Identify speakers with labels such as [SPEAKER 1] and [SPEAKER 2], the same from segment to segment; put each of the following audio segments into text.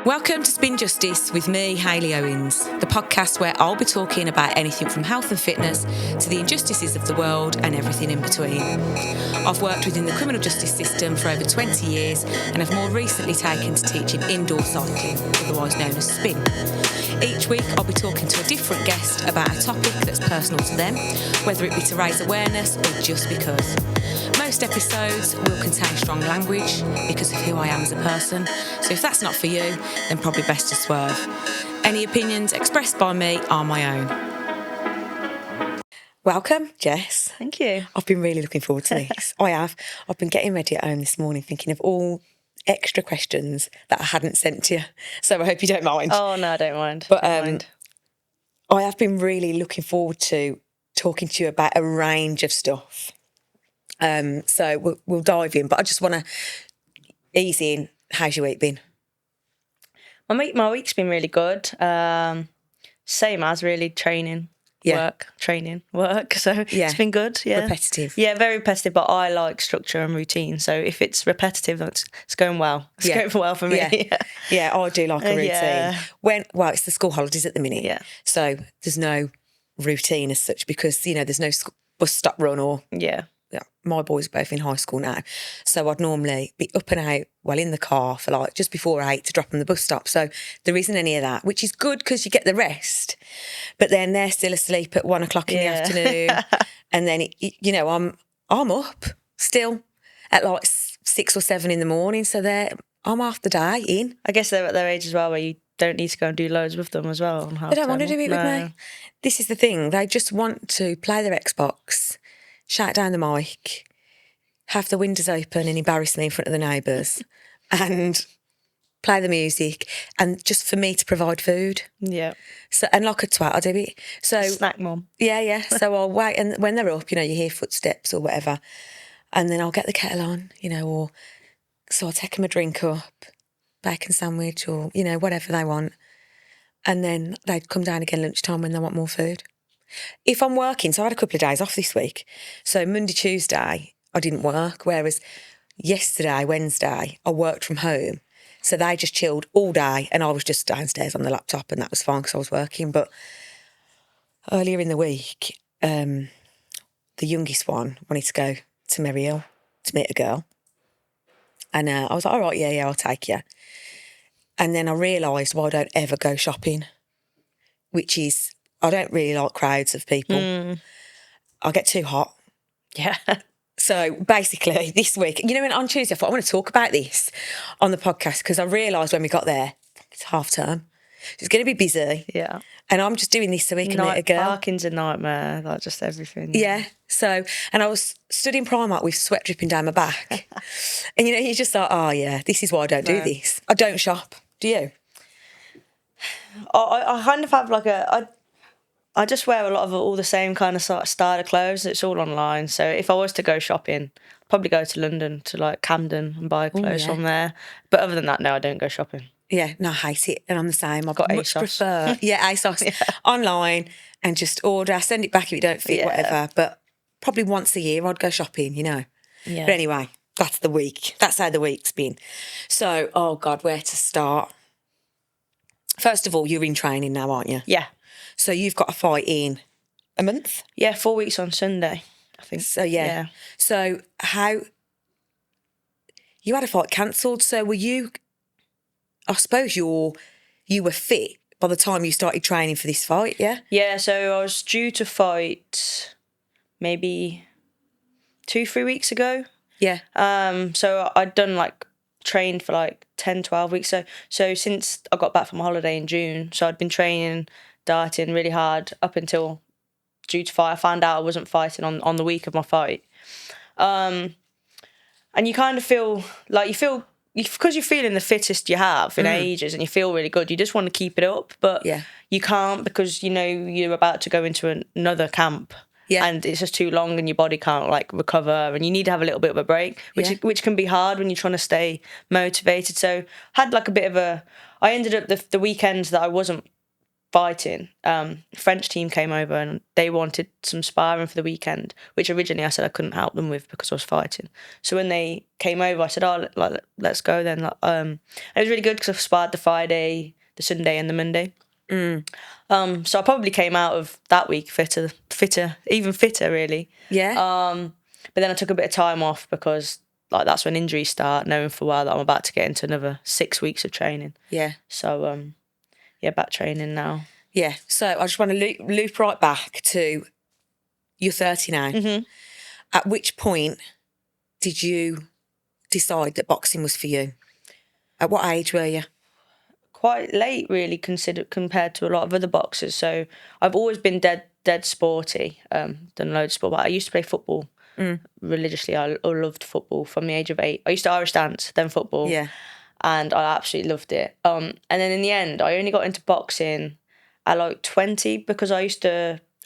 [SPEAKER 1] Welcome to Spin Justice with me, Hayley Owens, the podcast where I'll be talking about anything from health and fitness to the injustices of the world and everything in between. I've worked within the criminal justice system for over 20 years and have more recently taken to teaching indoor cycling, otherwise known as spin. Each week I'll be talking to a different guest about a topic that's personal to them, whether it be to raise awareness or just because. Most episodes will contain strong language because of who I am as a person, so if that's not for you, then probably best to swerve. Any opinions expressed by me are my own. Welcome, Jess.
[SPEAKER 2] Thank you.
[SPEAKER 1] I've been really looking forward to this. I have. I've been getting ready at home this morning thinking of all extra questions that I hadn't sent to you, so I hope you don't mind.
[SPEAKER 2] Oh, no, I don't mind.
[SPEAKER 1] But
[SPEAKER 2] don't mind.
[SPEAKER 1] I have been really looking forward to talking to you about a range of stuff. So we'll dive in, but I just want to ease in. How's your week been?
[SPEAKER 2] My week's been really good. Same as really training, work. So it's been good. Yeah,
[SPEAKER 1] repetitive.
[SPEAKER 2] Yeah, very repetitive. But I like structure and routine. So if it's repetitive, it's going well. It's going well for me.
[SPEAKER 1] Yeah, I do like a routine.
[SPEAKER 2] Yeah.
[SPEAKER 1] It's the school holidays at the minute.
[SPEAKER 2] Yeah.
[SPEAKER 1] So there's no routine as such because there's no bus stop run or my boys are both in high school now, so I'd normally be up and out, in the car for like just before 8 to drop them the bus stop. So there isn't any of that, which is good because you get the rest. But then they're still asleep at 1 o'clock in the afternoon, and then I'm up still at like 6 or 7 in the morning. So I'm half the day in.
[SPEAKER 2] I guess they're at their age as well, where you don't need to go and do loads with them as well.
[SPEAKER 1] They don't want to do it with me. This is the thing; they just want to play their Xbox, shout down the mic, have the windows open and embarrass me in front of the neighbours and play the music and just for me to provide food. Yeah. So, and like a twat, I do it. So
[SPEAKER 2] snack mum.
[SPEAKER 1] Yeah. So I'll wait, and when they're up, you hear footsteps or whatever, and then I'll get the kettle on, or so I'll take them a drink up, bacon sandwich or, whatever they want. And then they'd come down again lunchtime when they want more food. If I'm working, so I had a couple of days off this week. So Monday, Tuesday, I didn't work, whereas yesterday, Wednesday, I worked from home. So they just chilled all day and I was just downstairs on the laptop and that was fine because I was working. But earlier in the week, the youngest one wanted to go to Merry Hill to meet a girl. And I was like, all right, yeah, I'll take you. And then I realised, I don't ever go shopping, which is... I don't really like crowds of people. I get too hot.
[SPEAKER 2] Yeah.
[SPEAKER 1] So basically this week, on Tuesday I thought I want to talk about this on the podcast because I realised when we got there, it's half term. It's going to be busy.
[SPEAKER 2] Yeah.
[SPEAKER 1] And I'm just doing this so we can meet a girl.
[SPEAKER 2] Parking's a nightmare, like just everything.
[SPEAKER 1] Yeah. So, and I was stood in Primark with sweat dripping down my back. And you just thought, oh yeah, this is why I don't do this. I don't shop. Do you?
[SPEAKER 2] I kind of have I just wear a lot of all the same kind of style of clothes. It's all online. So if I was to go shopping, I'd probably go to London, to like Camden and buy clothes from there. But other than that, no, I don't go shopping.
[SPEAKER 1] Yeah, no, I hate it. And I'm the same. I
[SPEAKER 2] got
[SPEAKER 1] much
[SPEAKER 2] ASOS.
[SPEAKER 1] Prefer ASOS online and just order, send it back if it don't fit, whatever. But probably once a year I'd go shopping, Yeah. But anyway, that's the week. That's how the week's been. So, oh God, where to start? First of all, you're in training now, aren't you?
[SPEAKER 2] Yeah.
[SPEAKER 1] So you've got a fight in a month?
[SPEAKER 2] Yeah, 4 weeks on Sunday, I think.
[SPEAKER 1] So, yeah. So how... You had a fight cancelled, so were you... I suppose you were fit by the time you started training for this fight, yeah?
[SPEAKER 2] Yeah, so I was due to fight maybe 2-3 weeks ago.
[SPEAKER 1] Yeah.
[SPEAKER 2] So I'd done trained for 10, 12 weeks. So since I got back from holiday in June, so I'd been training, dieting really hard up until due to fight. I found out I wasn't fighting on the week of my fight. And you kind of feel because you're feeling the fittest you have in ages and you feel really good, you just want to keep it up, but you can't because you're about to go into another camp. Yeah. And it's just too long and your body can't recover and you need to have a little bit of a break, which can be hard when you're trying to stay motivated. So had a bit of I ended up the weekends that I wasn't fighting, French team came over and they wanted some sparring for the weekend, which originally I said I couldn't help them with because I was fighting. So when they came over, I said, "Oh, like, let's go then." And it was really good because I sparred the Friday, the Sunday, and the Monday. So I probably came out of that week fitter, even fitter, really.
[SPEAKER 1] Yeah.
[SPEAKER 2] But then I took a bit of time off because like that's when injuries start, knowing for a while that I'm about to get into another 6 weeks of training.
[SPEAKER 1] Yeah.
[SPEAKER 2] So yeah, back training now.
[SPEAKER 1] Yeah. So I just want to loop right back to you're 30 now.
[SPEAKER 2] Mm-hmm.
[SPEAKER 1] At which point did you decide that boxing was for you? At what age were you?
[SPEAKER 2] Quite late, really, compared to a lot of other boxers. So I've always been dead sporty. Done loads of sport, but I used to play football religiously. I loved football from the age of 8. I used to Irish dance, then football.
[SPEAKER 1] Yeah.
[SPEAKER 2] And I absolutely loved it. And then in the end, I only got into boxing at like 20 because I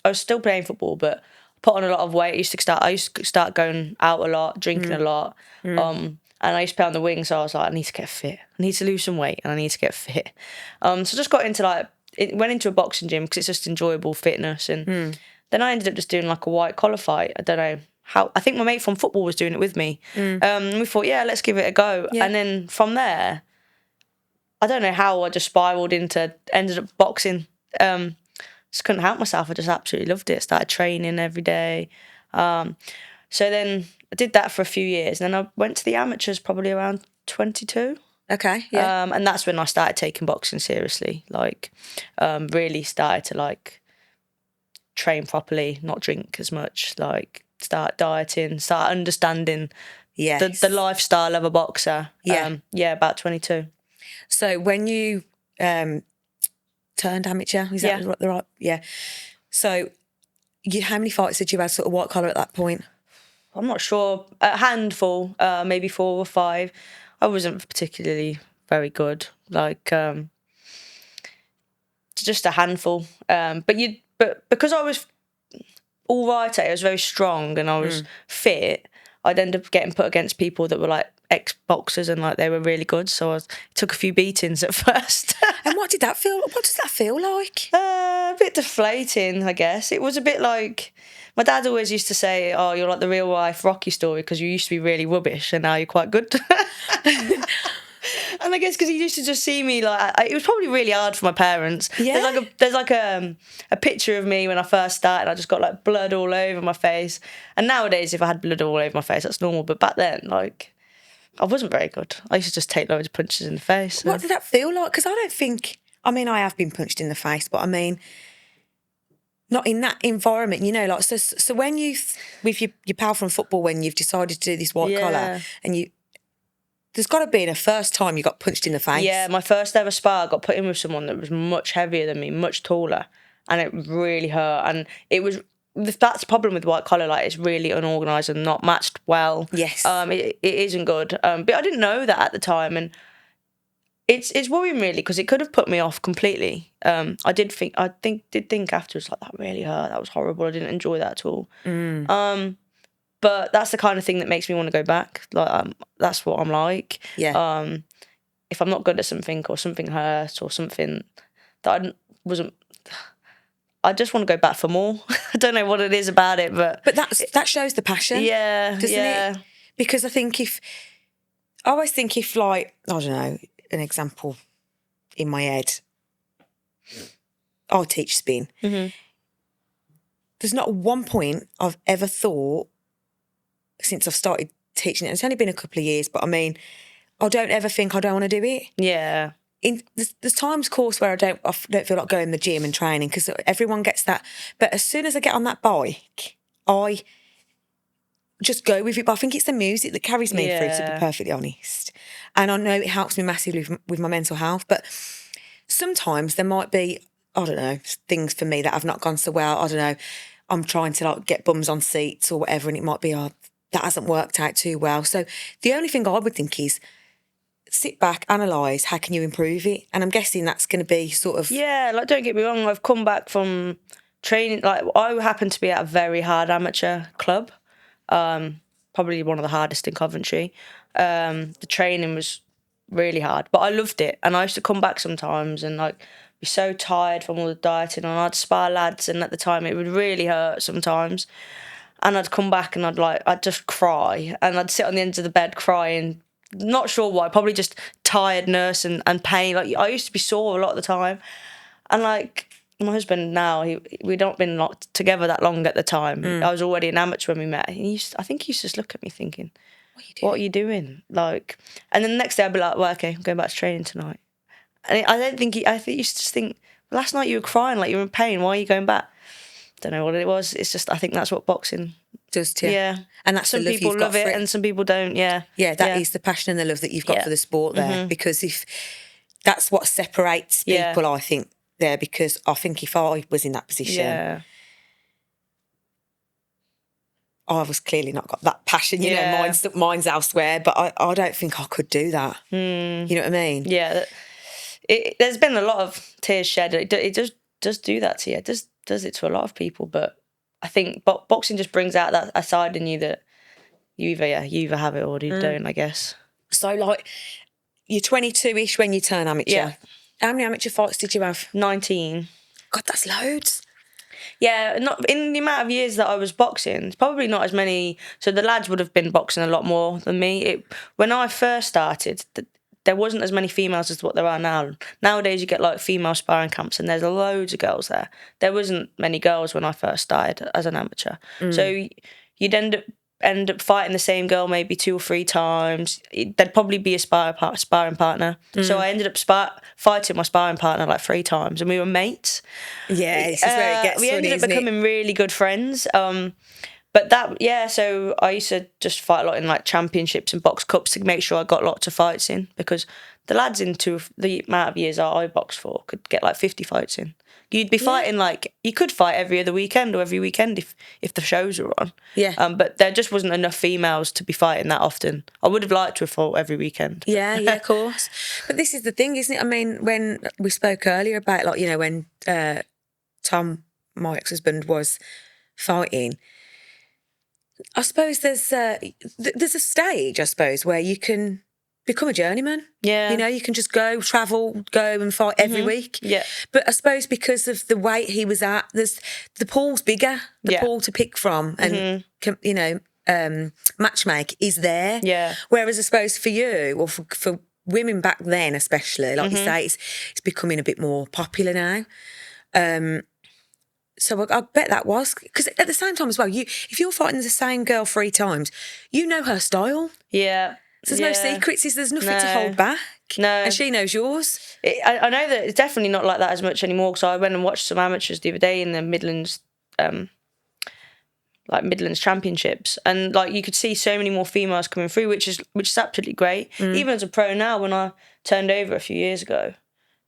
[SPEAKER 2] was still playing football, but put on a lot of weight. I used to start going out a lot, drinking a lot. And I used to play on the wing, so I was like, I need to get fit. I need to lose some weight and I need to get fit. So I just got into went into a boxing gym because it's just enjoyable fitness. And then I ended up just doing like a white collar fight. I don't know how, I think my mate from football was doing it with me. We thought, yeah, let's give it a go.
[SPEAKER 1] Yeah.
[SPEAKER 2] And then from there, I don't know how I just spiraled ended up boxing. Just couldn't help myself. I just absolutely loved it. Started training every day. So then I did that for a few years. And then I went to the amateurs probably around 22.
[SPEAKER 1] Okay, yeah.
[SPEAKER 2] And that's when I started taking boxing seriously. Like, really started to like train properly, not drink as much, like start dieting, start understanding the lifestyle of a boxer.
[SPEAKER 1] Yeah.
[SPEAKER 2] About 22.
[SPEAKER 1] So when you turned amateur, is that the right? Yeah. So how many fights did you have sort of white collar at that point?
[SPEAKER 2] I'm not sure. A handful, maybe 4 or 5. I wasn't particularly very good. Like, just a handful. But because I was all right, I was very strong and I was fit. I'd end up getting put against people that were like ex-boxers and like they were really good. So I took a few beatings at first.
[SPEAKER 1] And what does that feel like?
[SPEAKER 2] A bit deflating, I guess. It was a bit like, my dad always used to say, "Oh, you're like the real life Rocky story because you used to be really rubbish and now you're quite good." And I guess because he used to just see me like, it was probably really hard for my parents.
[SPEAKER 1] Yeah.
[SPEAKER 2] There's like a picture of me when I first started. I just got like blood all over my face. And nowadays, if I had blood all over my face, that's normal. But back then, like, I wasn't very good. I used to just take loads of punches in the face.
[SPEAKER 1] What did that feel like? Because I have been punched in the face, but I mean, not in that environment, you know, like, so when with your pal from football, when you've decided to do this white collar and there's got to be a first time you got punched in the face.
[SPEAKER 2] Yeah, my first ever spar, I got put in with someone that was much heavier than me, much taller, and it really hurt. And that's the problem with white collar, like it's really unorganised and not matched well.
[SPEAKER 1] Yes.
[SPEAKER 2] It isn't good. But I didn't know that at the time, and it's worrying really because it could have put me off completely. I did think afterwards, like, that really hurt. That was horrible. I didn't enjoy that at all. But that's the kind of thing that makes me want to go back. Like, that's what I'm like.
[SPEAKER 1] Yeah.
[SPEAKER 2] If I'm not good at something or something hurt or something that I just want to go back for more. I don't know what it is about it, but
[SPEAKER 1] that shows the passion.
[SPEAKER 2] Yeah,
[SPEAKER 1] doesn't it? Because I always think if like, I don't know, an example in my head, I'll teach spin.
[SPEAKER 2] Mm-hmm.
[SPEAKER 1] There's not one point I've ever thought since I've started teaching it. It's only been a couple of years, but I mean, I don't ever think I don't want to do it.
[SPEAKER 2] Yeah.
[SPEAKER 1] There's times, of course, where I don't feel like going to the gym and training because everyone gets that. But as soon as I get on that bike, I just go with it. But I think it's the music that carries me through, to be perfectly honest. And I know it helps me massively with my mental health. But sometimes there might be, I don't know, things for me that have not gone so well. I don't know, I'm trying to like get bums on seats or whatever, and it might be, that hasn't worked out too well. So the only thing I would think is sit back, analyse, how can you improve it? And I'm guessing that's going to be sort of...
[SPEAKER 2] Yeah, like, don't get me wrong, I've come back from training, like, I happen to be at a very hard amateur club, probably one of the hardest in Coventry. The training was really hard, but I loved it, and I used to come back sometimes and like be so tired from all the dieting, and I'd spar lads, and at the time it would really hurt sometimes. And I'd come back and I'd just cry, and I'd sit on the ends of the bed crying. Not sure why, probably just tiredness and pain. Like, I used to be sore a lot of the time. And like, my husband now, we'd not been together that long at the time. I was already an amateur when we met. I think he used to just look at me thinking, what are you doing? Like, and then the next day I'd be like, well, okay, I'm going back to training tonight. And I think he used to just think, well, last night you were crying, like you were in pain. Why are you going back? Don't know what it was. It's just, I think that's what boxing
[SPEAKER 1] does to you.
[SPEAKER 2] Yeah.
[SPEAKER 1] And that's
[SPEAKER 2] some
[SPEAKER 1] the love
[SPEAKER 2] people
[SPEAKER 1] you've got
[SPEAKER 2] love it,
[SPEAKER 1] for it.
[SPEAKER 2] And some people don't. Yeah.
[SPEAKER 1] Yeah, that is the passion and the love that you've got for the sport there.
[SPEAKER 2] Mm-hmm.
[SPEAKER 1] Because if that's what separates people, I think, there. Because I think if I was in that position, I was clearly not got that passion. You know, mine's elsewhere. But I don't think I could do that. You know what I mean?
[SPEAKER 2] Yeah. There's been a lot of tears shed. It does do that to you. It does it to a lot of people. But I think boxing just brings out that side in you that you either have it or you don't, I guess.
[SPEAKER 1] So, like, you're 22-ish when you turn amateur.
[SPEAKER 2] Yeah.
[SPEAKER 1] How many amateur fights did you have?
[SPEAKER 2] 19.
[SPEAKER 1] God, that's loads.
[SPEAKER 2] Yeah, not in the amount of years that I was boxing, probably not as many. So the lads would have been boxing a lot more than me. When I first started, there wasn't as many females as what there are now. Nowadays, you get like female sparring camps, and there's loads of girls there. There wasn't many girls when I first started as an amateur. So you'd end up fighting the same girl maybe 2 or 3 times. There'd probably be a sparring partner. So I ended up fighting my sparring partner like 3 times, and we were mates.
[SPEAKER 1] Yeah, this is where it gets
[SPEAKER 2] we
[SPEAKER 1] funny,
[SPEAKER 2] ended up becoming really good friends. But so I used to just fight a lot in like championships and box cups to make sure I got lots of fights in, because the lads into the amount of years I boxed for could get like 50 fights in. You'd be fighting you could fight every other weekend or every weekend if the shows were on. Yeah. But there just wasn't enough females to be fighting that often. I would have liked to have fought every weekend.
[SPEAKER 1] Yeah, of course. But this is the thing, isn't it? I mean, when we spoke earlier about, like, you know, when Tom, my ex-husband, was fighting, I suppose there's a stage, I suppose, where you can become a journeyman.
[SPEAKER 2] Yeah.
[SPEAKER 1] You know, you can just go and fight every week.
[SPEAKER 2] Yeah.
[SPEAKER 1] But I suppose because of the weight he was at, the pool's bigger, the pool to pick from, and, you know, matchmake is there.
[SPEAKER 2] Yeah.
[SPEAKER 1] Whereas I suppose for you, or for women back then especially, like you say, it's becoming a bit more popular now. So I bet that was, because at the same time as well, if you're fighting the same girl 3 times, you know her style.
[SPEAKER 2] Yeah.
[SPEAKER 1] So there's no secrets. There's nothing to hold back.
[SPEAKER 2] No.
[SPEAKER 1] And she knows yours.
[SPEAKER 2] I know that it's definitely not like that as much anymore, because I went and watched some amateurs the other day in the Midlands, Midlands Championships, and like you could see so many more females coming through, which is absolutely great. Even as a pro now, when I turned over a few years ago,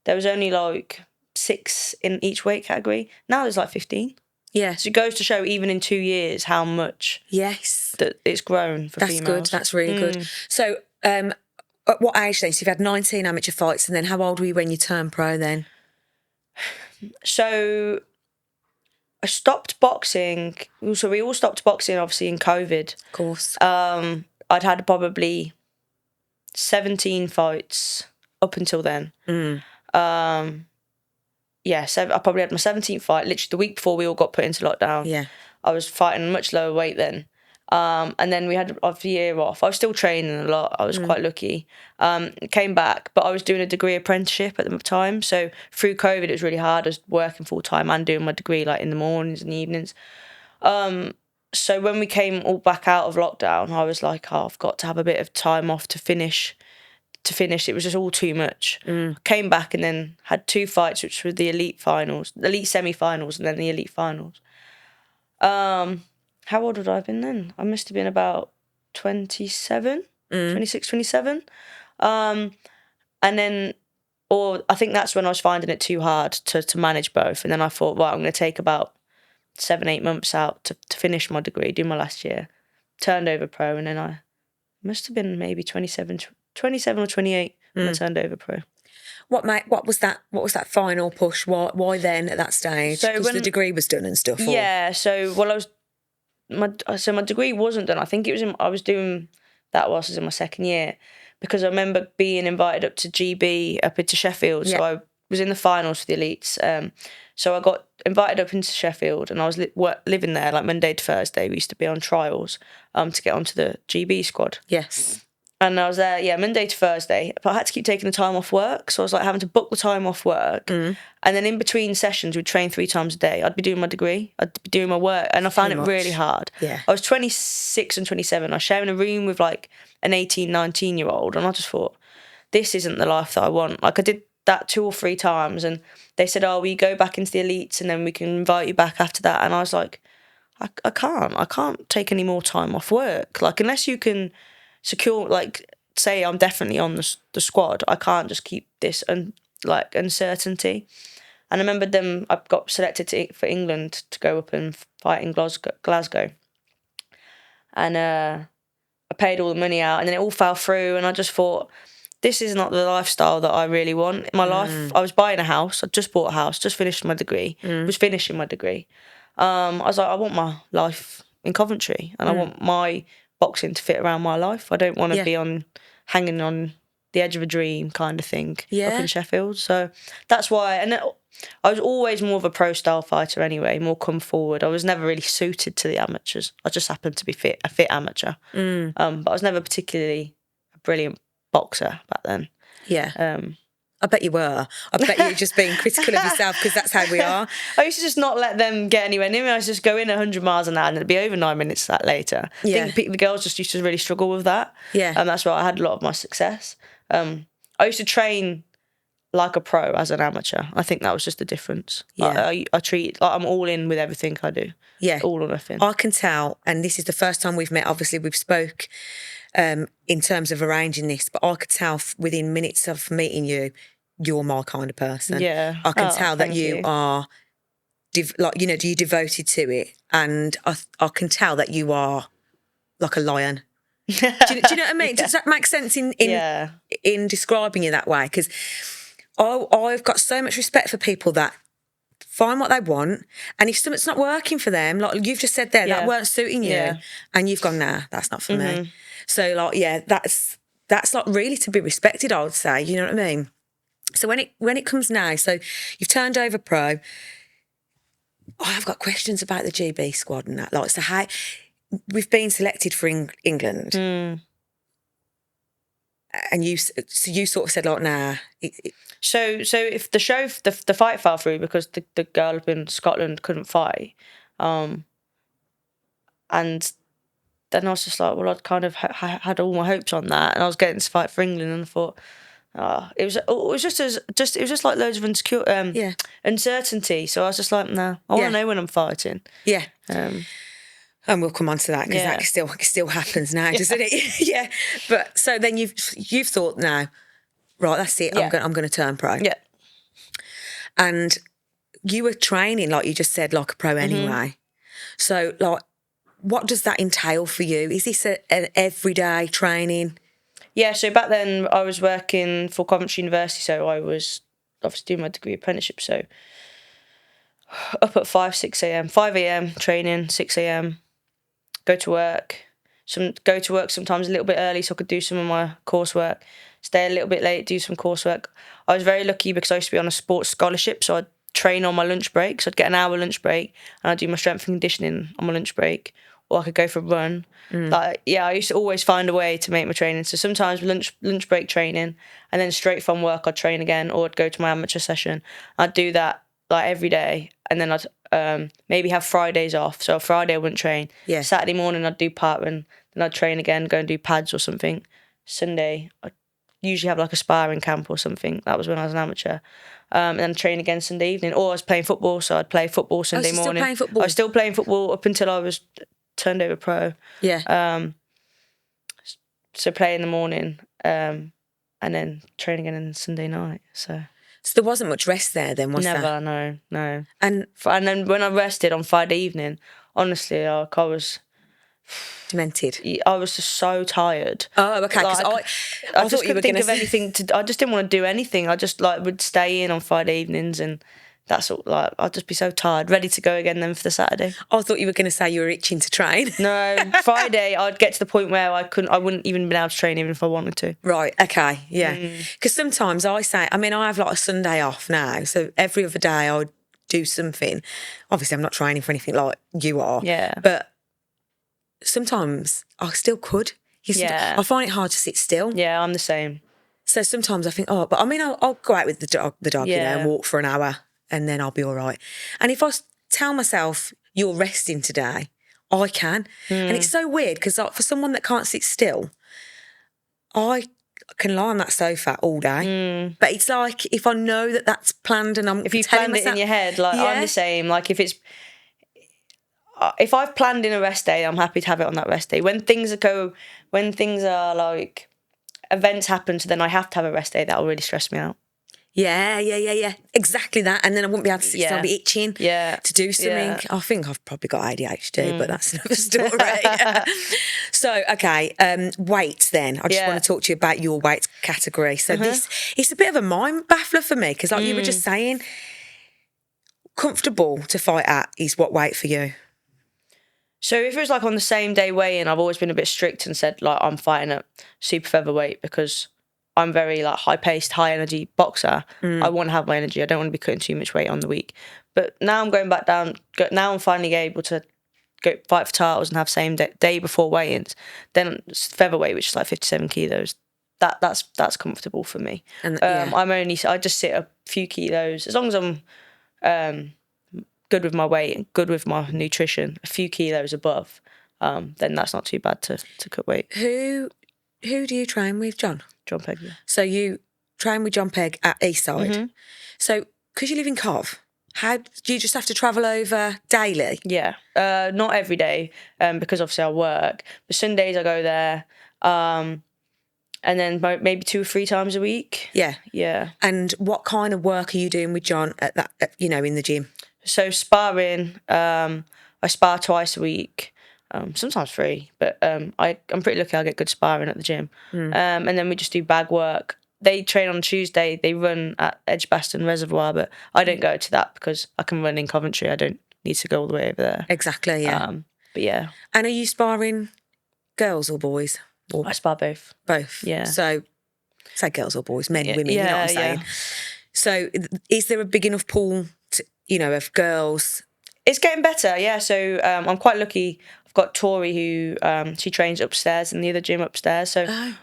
[SPEAKER 2] there was only like 6 in each weight category. Now there's like 15.
[SPEAKER 1] Yeah.
[SPEAKER 2] So it goes to show, even in 2 years, how much that it's grown for females.
[SPEAKER 1] That's good. That's really good. So at what age then? So you've had 19 amateur fights, and then how old were you when you turned pro then?
[SPEAKER 2] So I stopped boxing. So we all stopped boxing, obviously, in COVID.
[SPEAKER 1] Of course.
[SPEAKER 2] I'd had probably 17 fights up until then. So I probably had my 17th fight, literally the week before we all got put into lockdown.
[SPEAKER 1] Yeah.
[SPEAKER 2] I was fighting a much lower weight then. And then we had a year off. I was still training a lot. I was quite lucky. Came back, but I was doing a degree apprenticeship at the time. So through COVID, it was really hard. I was working full time and doing my degree like in the mornings and the evenings. So when we came all back out of lockdown, I was like, I've got to have a bit of time off to finish. It was just all too much. Came back and then had 2 fights, which were the elite semi-finals, and then the elite finals. How old would I have been then? I must have been about 26, 27. And then, I think that's when I was finding it too hard to manage both. And then I thought, I'm going to take about 7-8 months out to finish my degree, do my last year. Turned over pro, and then I must have been maybe 27 or 28 when I turned over pro. What was that final push? Why then at that stage? Because the degree was done and stuff. Yeah. So my degree wasn't done. I think it was I was doing that whilst I was in my second year, because I remember being invited up to GB up into Sheffield. Yeah. So was in the finals for the elites. So I got invited up into Sheffield, and I was living there like Monday to Thursday. We used to be on trials to get onto the GB squad.
[SPEAKER 1] Yes.
[SPEAKER 2] And I was there, Monday to Thursday. But I had to keep taking the time off work. So I was like having to book the time off work. And then in between sessions, we'd train 3 times a day. I'd be doing my degree. I'd be doing my work. And I found it really hard.
[SPEAKER 1] Yeah.
[SPEAKER 2] I was 26 and 27. I was sharing a room with like an 18, 19-year-old. And I just thought, this isn't the life that I want. Like I did that 2 or 3 times. And they said, oh, we go back into the elites and then we can invite you back after that. And I was like, I can't take any more time off work. Like unless you can secure, like, say I'm definitely on the squad, I can't just keep this uncertainty. And I remember I got selected for England to go up and fight in Glasgow. And I paid all the money out, and then it all fell through, and I just thought, this is not the lifestyle that I really want in my life. I was buying a house. I just bought a house, just finished my degree, was finishing my degree. I was like, I want my life in Coventry, and I want my boxing to fit around my life. I don't want to be hanging on the edge of a dream kind of thing up in Sheffield. So that's why. And I was always more of a pro style fighter anyway, more come forward. I was never really suited to the amateurs. I just happened to be a fit amateur. But I was never particularly a brilliant boxer back then.
[SPEAKER 1] Yeah. I bet you were. I bet you were just being critical of yourself because that's how we are.
[SPEAKER 2] I used to just not let them get anywhere near me. I used to just go in 100 miles an hour and it'd be over 9 minutes that later.
[SPEAKER 1] Yeah.
[SPEAKER 2] I think the girls just used to really struggle with that.
[SPEAKER 1] Yeah.
[SPEAKER 2] And that's why I had a lot of my success. I used to train like a pro as an amateur. I think that was just the difference.
[SPEAKER 1] Yeah.
[SPEAKER 2] I treat, like I'm all in with everything I do.
[SPEAKER 1] Yeah.
[SPEAKER 2] All or nothing.
[SPEAKER 1] I can tell, and this is the first time we've met. Obviously, we've spoke in terms of arranging this, but I could tell within minutes of meeting you, you're my kind of person.
[SPEAKER 2] Yeah.
[SPEAKER 1] I can tell that you
[SPEAKER 2] you.
[SPEAKER 1] are, you're devoted to it, and I can tell that you are like a lion. Do you know what I mean? Does that make sense in describing you that way? Because I've got so much respect for people that find what they want, and if something's not working for them, like you've just said there, that weren't suiting you, and you've gone, nah, that's not for me. So that's like really to be respected, I would say. You know what I mean? So when it comes now, so you've turned over pro. I've got questions about the GB squad and that. Like, so how we've been selected for England, and you sort of said like, nah.
[SPEAKER 2] So if the fight fell through because the girl up in Scotland couldn't fight, and then I was just like, well, I'd kind of had all my hopes on that, and I was getting to fight for England, and I thought, it was just like loads of uncertainty. So I was just like, nah, I want to know when I'm fighting.
[SPEAKER 1] Yeah. And we'll come on to that because that still happens now, doesn't it? Yeah. But so then you've thought now, right, that's it. I'm going to turn pro.
[SPEAKER 2] Yeah.
[SPEAKER 1] And you were training, like you just said, like a pro anyway. So like, what does that entail for you? Is this an everyday training?
[SPEAKER 2] Yeah, so back then I was working for Coventry University, so I was obviously doing my degree apprenticeship, so up at 5 a.m, training, 6 a.m, go to work sometimes a little bit early so I could do some of my coursework, stay a little bit late, do some coursework. I was very lucky because I used to be on a sports scholarship, so I'd train on my lunch break, so I'd get an hour lunch break and I'd do my strength and conditioning on my lunch break, or I could go for a run. I used to always find a way to make my training. So sometimes lunch break training, and then straight from work I'd train again, or I'd go to my amateur session. I'd do that like every day, and then I'd maybe have Fridays off. So Friday I wouldn't train.
[SPEAKER 1] Yeah.
[SPEAKER 2] Saturday morning I'd do part run, then I'd train again, go and do pads or something. Sunday I'd usually have like a sparring camp or something. That was when I was an amateur. And then train again Sunday evening. Or I was playing football, so I'd play football Sunday morning.
[SPEAKER 1] Still playing football?
[SPEAKER 2] I was still playing football up until I was turned over pro.
[SPEAKER 1] Yeah.
[SPEAKER 2] So play in the morning, and then train again on Sunday night. So
[SPEAKER 1] there wasn't much rest there then, was there?
[SPEAKER 2] Never, no.
[SPEAKER 1] And
[SPEAKER 2] then when I rested on Friday evening, honestly, like I was
[SPEAKER 1] demented.
[SPEAKER 2] I was just so tired.
[SPEAKER 1] Oh, okay. Because I
[SPEAKER 2] just couldn't think of anything to. I just didn't want to do anything. I just would stay in on Friday evenings and that's all. Like, I'll just be so tired, ready to go again then for the Saturday.
[SPEAKER 1] I thought you were going to say you were itching to train.
[SPEAKER 2] No, Friday I'd get to the point where I wouldn't even been able to train even if I wanted to.
[SPEAKER 1] Right, okay, yeah. Because sometimes I have like a Sunday off now, so every other day I would do something. Obviously, I'm not training for anything like you are.
[SPEAKER 2] Yeah.
[SPEAKER 1] But sometimes I still could. I find it hard to sit still.
[SPEAKER 2] Yeah, I'm the same.
[SPEAKER 1] So sometimes I think, but I mean, I'll go out with the dog, and walk for an hour and then I'll be all right. And if I tell myself, you're resting today, I can. And it's so weird because like, for someone that can't sit still, I can lie on that sofa all day. But it's like if I know that that's planned and
[SPEAKER 2] if you've planned it in your head, like I'm the same. Like if I've planned in a rest day, I'm happy to have it on that rest day. When things are like events happen, so then I have to have a rest day, that'll really stress me out.
[SPEAKER 1] Yeah. Exactly that. And then I wouldn't be able to sit still, I'll be itching to do something.
[SPEAKER 2] Yeah.
[SPEAKER 1] I think I've probably got ADHD, but that's another story. So, okay, weights then. I just want to talk to you about your weight category. So it's a bit of a mind baffler for me because like you were just saying, comfortable to fight at is what weight for you?
[SPEAKER 2] So if it was like on the same day weigh-in, I've always been a bit strict and said like I'm fighting at super featherweight because I'm very like high-paced, high-energy boxer. I want to have my energy. I don't want to be cutting too much weight on the week. But now I'm going back down. Now I'm finally able to go fight for titles and have same day before weigh-ins. Then it's featherweight, which is like 57 kilos. That's comfortable for me. And I just sit a few kilos as long as I'm good with my weight and good with my nutrition. A few kilos above, then that's not too bad to cut weight.
[SPEAKER 1] Who do you train with, John?
[SPEAKER 2] John Pegg, yeah.
[SPEAKER 1] So you train with John Pegg at Eastside. So because you live in Cov, how do you just have to travel over daily?
[SPEAKER 2] Yeah, not every day because obviously I work. But Sundays I go there, and then maybe 2 or 3 times a week. Yeah.
[SPEAKER 1] And what kind of work are you doing with John in the gym?
[SPEAKER 2] So sparring, I spar twice a week. Sometimes 3, but I'm pretty lucky I get good sparring at the gym. And then we just do bag work. They train on Tuesday. They run at Edgbaston Reservoir, but I don't go to that because I can run in Coventry. I don't need to go all the way over there.
[SPEAKER 1] Exactly, yeah.
[SPEAKER 2] But yeah.
[SPEAKER 1] And are you sparring girls or boys?
[SPEAKER 2] I spar both.
[SPEAKER 1] Both?
[SPEAKER 2] Yeah.
[SPEAKER 1] So, say girls or boys, men, women, you know what I'm saying?
[SPEAKER 2] Yeah.
[SPEAKER 1] So is there a big enough pool, of girls?
[SPEAKER 2] It's getting better, yeah. So I'm quite lucky. I've got Tori who she trains upstairs in the other gym upstairs. So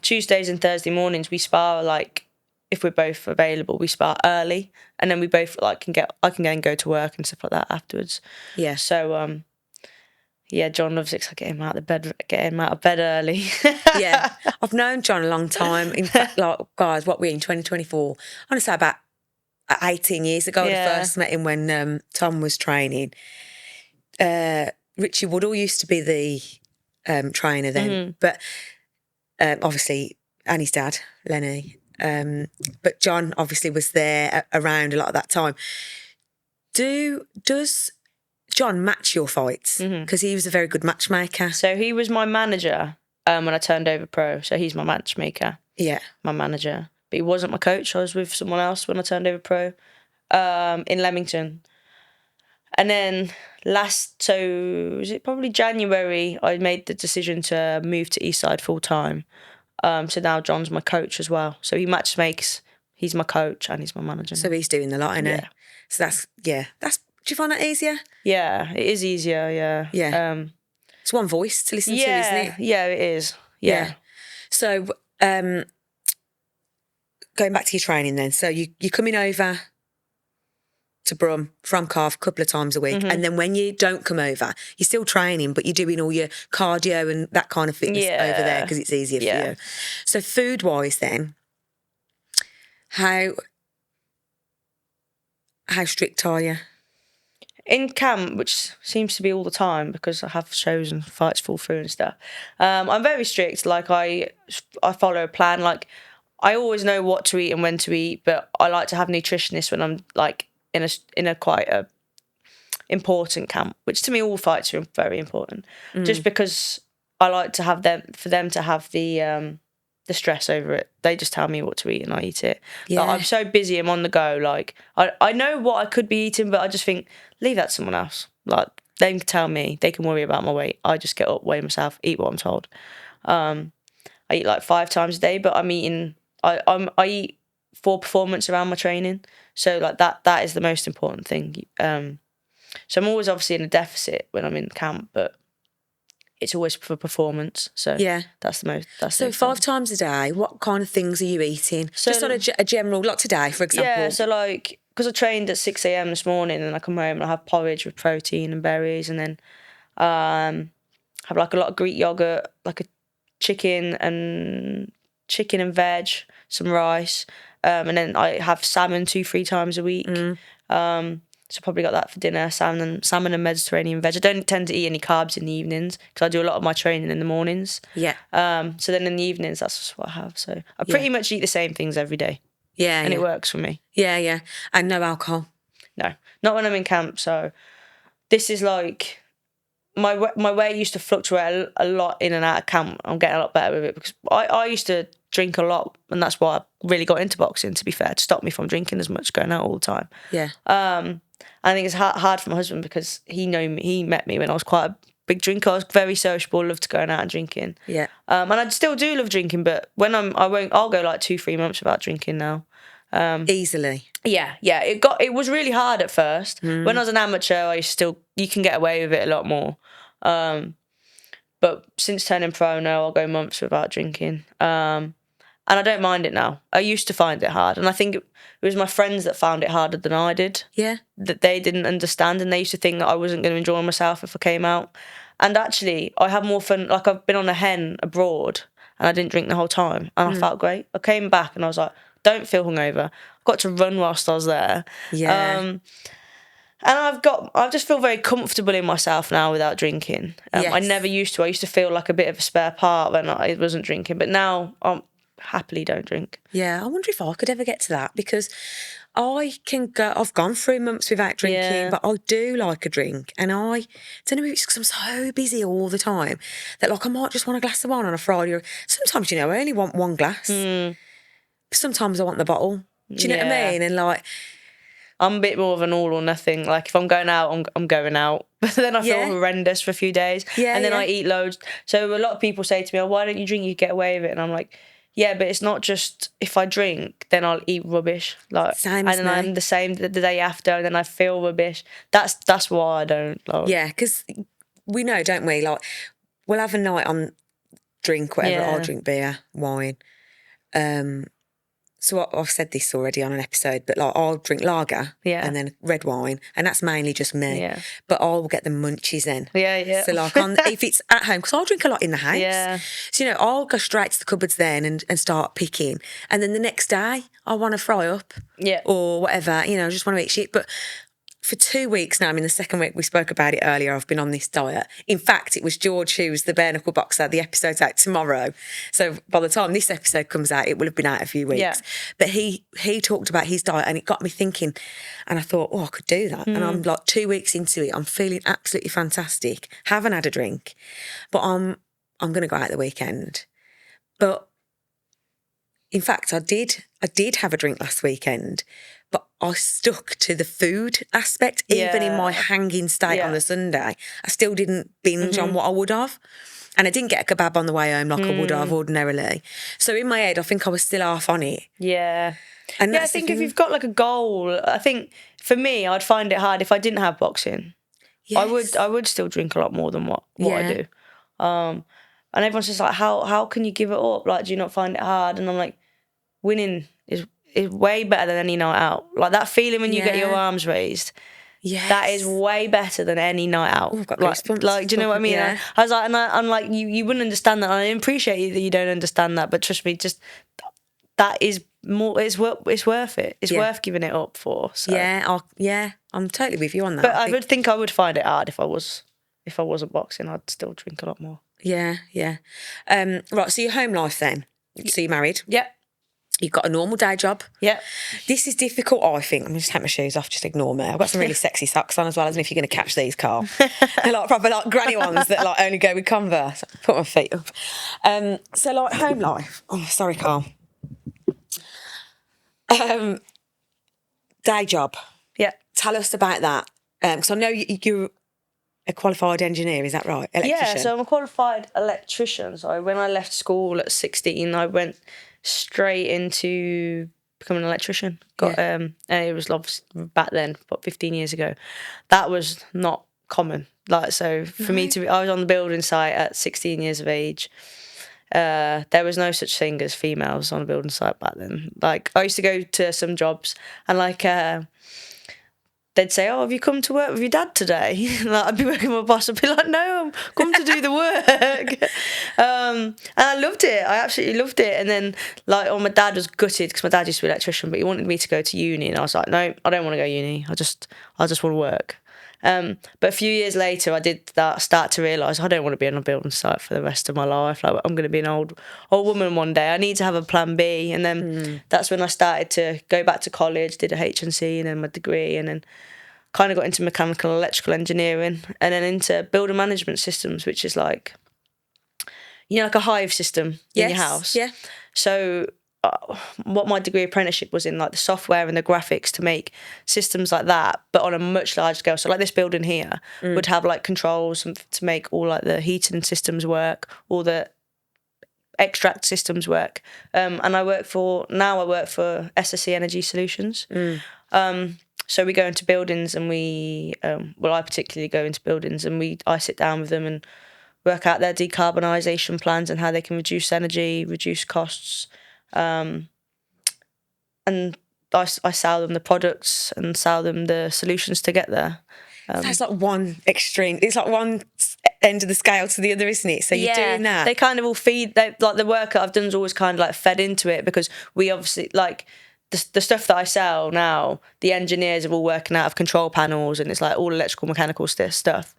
[SPEAKER 2] Tuesdays and Thursday mornings we spar like if we're both available, we spar early, and then we both I can then go to work and stuff like that afterwards.
[SPEAKER 1] Yeah.
[SPEAKER 2] So John loves it. So I get him out of bed early.
[SPEAKER 1] Yeah, I've known John a long time. In fact, like guys, what we're in 2024. I want to say about 18 years ago. I first met him when Tom was training. Richie Woodall used to be the trainer then, but obviously, and his dad, Lenny. But John obviously was there around a lot of that time. Does John match your fights? Because he was a very good matchmaker.
[SPEAKER 2] So he was my manager when I turned over pro. So he's my matchmaker. Yeah. My manager. But he wasn't my coach. I was with someone else when I turned over pro in Leamington. And then was it probably January, I made the decision to move to Eastside full time. So now John's my coach as well. So he matchmakes, he's my coach and he's my manager.
[SPEAKER 1] So he's doing the lot, isn't he?
[SPEAKER 2] Yeah.
[SPEAKER 1] So do you find that easier?
[SPEAKER 2] Yeah, it is easier, yeah.
[SPEAKER 1] Yeah. It's one voice to listen to, isn't it?
[SPEAKER 2] Yeah, it is. Yeah.
[SPEAKER 1] So going back to your training then, so you're coming over to Brum from Carve a couple of times a week, and then when you don't come over, you're still training, but you're doing all your cardio and that kind of fitness over there because it's easier for you. So food-wise then, how strict are you?
[SPEAKER 2] In camp, which seems to be all the time because I have shows and fights fall through and stuff, I'm very strict. Like I follow a plan. Like I always know what to eat and when to eat, but I like to have nutritionists when I'm like in a quite a important camp, which to me all fights are very important. Just because I like to have them to have the the stress over it. They just tell me what to eat and I eat it.
[SPEAKER 1] Yeah.
[SPEAKER 2] Like, I'm so busy, I'm on the go. Like, I know what I could be eating, but I just think, leave that to someone else. Like, they can tell me, they can worry about my weight. I just get up, weigh myself, eat what I'm told. I eat like 5 times a day, but I'm eating, I eat for performance around my training. So like that is the most important thing. So I'm always obviously in a deficit when I'm in camp, but it's always for performance. So
[SPEAKER 1] Yeah.
[SPEAKER 2] that's the most. That's
[SPEAKER 1] So 5 times a day, what kind of things are you eating?
[SPEAKER 2] So,
[SPEAKER 1] just on a general, like today, for example.
[SPEAKER 2] Yeah, so like, because I trained at 6 a.m. this morning and I come home and I have porridge with protein and berries, and then have like a lot of Greek yogurt, like a chicken and veg, some rice, and then I have salmon 2-3 times a week. So probably got that for dinner, salmon and Mediterranean veg. I don't tend to eat any carbs in the evenings because I do a lot of my training in the mornings.
[SPEAKER 1] Yeah.
[SPEAKER 2] So then in the evenings, that's just what I have. So I pretty much eat the same things every day.
[SPEAKER 1] Yeah.
[SPEAKER 2] And it works for me.
[SPEAKER 1] Yeah, yeah. And no alcohol?
[SPEAKER 2] No, not when I'm in camp. So this is like, my weight used to fluctuate a lot in and out of camp. I'm getting a lot better with it because I used to drink a lot, and that's why I really got into boxing, to be fair, to stop me from drinking as much, going out all the time.
[SPEAKER 1] Yeah.
[SPEAKER 2] I think it's hard for my husband because he met me when I was quite a big drinker. I was very sociable, loved going out and drinking.
[SPEAKER 1] Yeah.
[SPEAKER 2] And I still do love drinking, but when I'll go like 2-3 months without drinking now.
[SPEAKER 1] Easily.
[SPEAKER 2] Yeah. It was really hard at first. When I was an amateur, you can get away with it a lot more. But since turning pro now, I'll go months without drinking. And I don't mind it now. I used to find it hard. And I think it was my friends that found it harder than I did.
[SPEAKER 1] Yeah.
[SPEAKER 2] That they didn't understand, and they used to think that I wasn't going to enjoy myself if I came out. And actually, I had more fun. Like, I've been on a hen abroad and I didn't drink the whole time. And I felt great. I came back and I was like, don't feel hungover. I got to run whilst I was there.
[SPEAKER 1] Yeah.
[SPEAKER 2] And I just feel very comfortable in myself now without drinking.
[SPEAKER 1] Yes.
[SPEAKER 2] I never used to. I used to feel like a bit of a spare part when I wasn't drinking. But now I'm happily don't drink.
[SPEAKER 1] Yeah, I wonder if I could ever get to that, because I've gone through months without drinking, but I do like a drink, and I don't know if it's because I'm so busy all the time that, like, I might just want a glass of wine on a Friday, or sometimes, I only want one glass. Sometimes I want the bottle. Do you know what I mean? And like,
[SPEAKER 2] I'm a bit more of an all or nothing. Like, if I'm going out, I'm going out. But then I feel horrendous for a few days. And then I eat loads. So a lot of people say to me, oh, why don't you drink? You get away with it. And I'm like, yeah, but it's not just if I drink, then I'll eat rubbish. Like,
[SPEAKER 1] same
[SPEAKER 2] and then I'm the same the day after, and then I feel rubbish. That's why I don't. Like. Yeah,
[SPEAKER 1] because we know, don't we? Like, we'll have a night on drink, whatever. I'll drink beer, wine. So I've said this already on an episode, but like, I'll drink lager and then red wine, and that's mainly just me.
[SPEAKER 2] Yeah.
[SPEAKER 1] But I'll get the munchies then.
[SPEAKER 2] Yeah.
[SPEAKER 1] So like, if it's at home, because I'll drink a lot in the house. Yeah. So I'll go straight to the cupboards then and start picking, and then the next day I want to fry up.
[SPEAKER 2] Yeah.
[SPEAKER 1] Or whatever. I just want to eat shit. But for 2 weeks now, I'm in the second week, we spoke about it earlier, I've been on this diet. In fact, it was George, who's the bare knuckle boxer. The episode's out tomorrow. So by the time this episode comes out, it will have been out a few weeks. Yeah. But he talked about his diet, and it got me thinking, and I thought, I could do that. And I'm like 2 weeks into it. I'm feeling absolutely fantastic. Haven't had a drink, but I'm going to go out the weekend. But in fact, I did have a drink last weekend, but I stuck to the food aspect. Even in my hanging state on the Sunday, I still didn't binge on what I would have. And I didn't get a kebab on the way home like I would have ordinarily. So in my head, I think I was still half on it.
[SPEAKER 2] Yeah.
[SPEAKER 1] And
[SPEAKER 2] I think if you've got like a goal, I think for me, I'd find it hard if I didn't have boxing. Yes. I would still drink a lot more than what I do. And everyone's just like, how can you give it up? Like, do you not find it hard? And I'm like, winning is way better than any night out. Like, that feeling when you get your arms raised, that is way better than any night out.
[SPEAKER 1] Ooh, I've got
[SPEAKER 2] like, do you know what I mean? Yeah. I was like, and I'm like, you wouldn't understand that. And I appreciate you that you don't understand that, but trust me, just that is more. It's worth it. It's worth giving it up for. So.
[SPEAKER 1] Yeah, I'm totally with you on that.
[SPEAKER 2] But I would think I would find it hard if I wasn't boxing. I'd still drink a lot more.
[SPEAKER 1] Yeah. Right. So your home life then. So you're married.
[SPEAKER 2] Yeah.
[SPEAKER 1] You've got a normal day job.
[SPEAKER 2] Yeah.
[SPEAKER 1] This is difficult, I think. I'm going to just take my shoes off, just ignore me. I've got some really sexy socks on as well, as if you're going to catch these, Carl. They're like proper like granny ones that like only go with Converse. Put my feet up. So like home life. Oh, sorry, Carl. Day job.
[SPEAKER 2] Yeah.
[SPEAKER 1] Tell us about that. Because I know you're a qualified engineer, is that right? Electrician.
[SPEAKER 2] Yeah, so I'm a qualified electrician. So when I left school at 16, I went straight into becoming an electrician. And it was obviously back then, about 15 years ago. That was not common. Like, so for me I was on the building site at 16 years of age. There was no such thing as females on a building site back then. Like, I used to go to some jobs and like they'd say, "Oh, have you come to work with your dad today?" Like, I'd be working with my boss. I'd be like, "No, I'm come to do the work." And I loved it. I absolutely loved it. And then, like, my dad was gutted because my dad used to be an electrician, but he wanted me to go to uni, and I was like, "No, I don't want to go uni. I just want to work." But a few years later, I did start to realise I don't want to be on a building site for the rest of my life. Like, I'm going to be an old woman one day. I need to have a plan B. And then that's when I started to go back to college, did a HNC and then my degree, and then kind of got into mechanical and electrical engineering, and then into building management systems, which is like, you know, like a hive system in your house.
[SPEAKER 1] Yeah.
[SPEAKER 2] So what my degree apprenticeship was in, like the software and the graphics to make systems like that, but on a much larger scale. So like this building here would have like controls to make all like the heating systems work, all the extract systems work. And I work for SSE Energy Solutions. So we go into buildings and I particularly go into buildings and I sit down with them and work out their decarbonisation plans and how they can reduce energy, reduce costs. And I sell them the products and sell them the solutions to get there.
[SPEAKER 1] That's like one extreme. It's like one end of the scale to the other, isn't it? So you're doing that.
[SPEAKER 2] They kind of all feed. Like the work that I've done is always kind of like fed into it, because we obviously like the stuff that I sell now. The engineers are all working out of control panels, and it's like all electrical, mechanical stuff.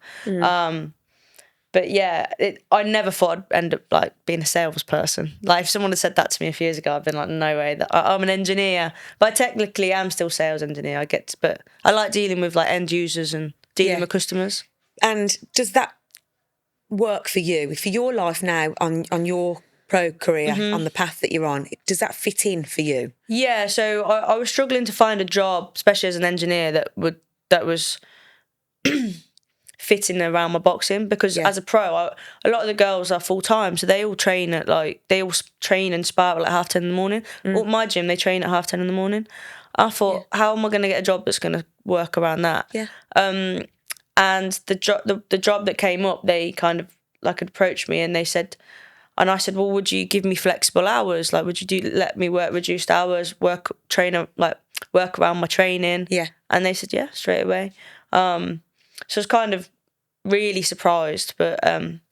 [SPEAKER 2] But yeah, I never thought I'd end up like being a salesperson. Like if someone had said that to me a few years ago, I'd been like, no way. I'm an engineer, but I technically am still sales engineer. But I like dealing with like end users and dealing with customers.
[SPEAKER 1] And does that work for you, for your life now, on your pro career, on the path that you're on? Does that fit in for you? Yeah.
[SPEAKER 2] So I was struggling to find a job, especially as an engineer, that was fitting around my boxing, because as a pro, a lot of the girls are full time, so they all train and spar at like 10:30 in the morning. At my gym, they train at 10:30 in the morning. I thought, how am I going to get a job that's going to work around that?
[SPEAKER 1] Yeah.
[SPEAKER 2] And the job that came up, they kind of like approached me and they said, and I said, well, would you give me flexible hours? Like, would you let me work reduced hours, work around my training?
[SPEAKER 1] Yeah.
[SPEAKER 2] And they said, yeah, straight away. So I was kind of really surprised, but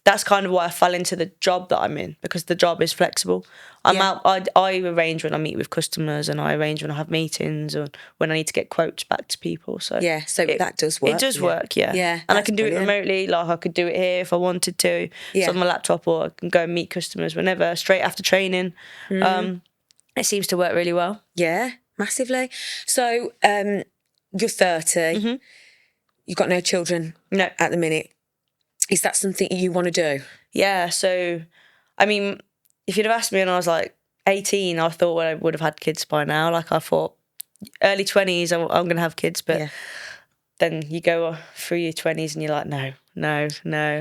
[SPEAKER 2] that's kind of why I fell into the job that I'm in, because the job is flexible. I arrange when I meet with customers, and I arrange when I have meetings, or when I need to get quotes back to people. So
[SPEAKER 1] that does work.
[SPEAKER 2] It does work, yeah.
[SPEAKER 1] Yeah,
[SPEAKER 2] and I can do it remotely. Like I could do it here if I wanted to. It's on my laptop, or I can go and meet customers whenever, straight after training. It seems to work really well.
[SPEAKER 1] Yeah, massively. So you're 30. You've got no children at the minute. Is that something you want to do?
[SPEAKER 2] Yeah, so, I mean, if you'd have asked me when I was like 18, I thought I would have had kids by now. Like I thought early 20s, I'm going to have kids, but then you go through your 20s and you're like, no.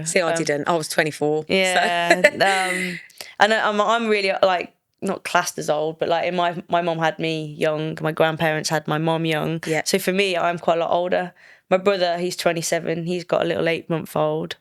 [SPEAKER 1] See, I didn't. I was 24.
[SPEAKER 2] Yeah. So. And I'm really like, not classed as old, but like my mum had me young. My grandparents had my mum young.
[SPEAKER 1] Yeah.
[SPEAKER 2] So for me, I'm quite a lot older. My brother, he's 27. He's got a little 8-month-old.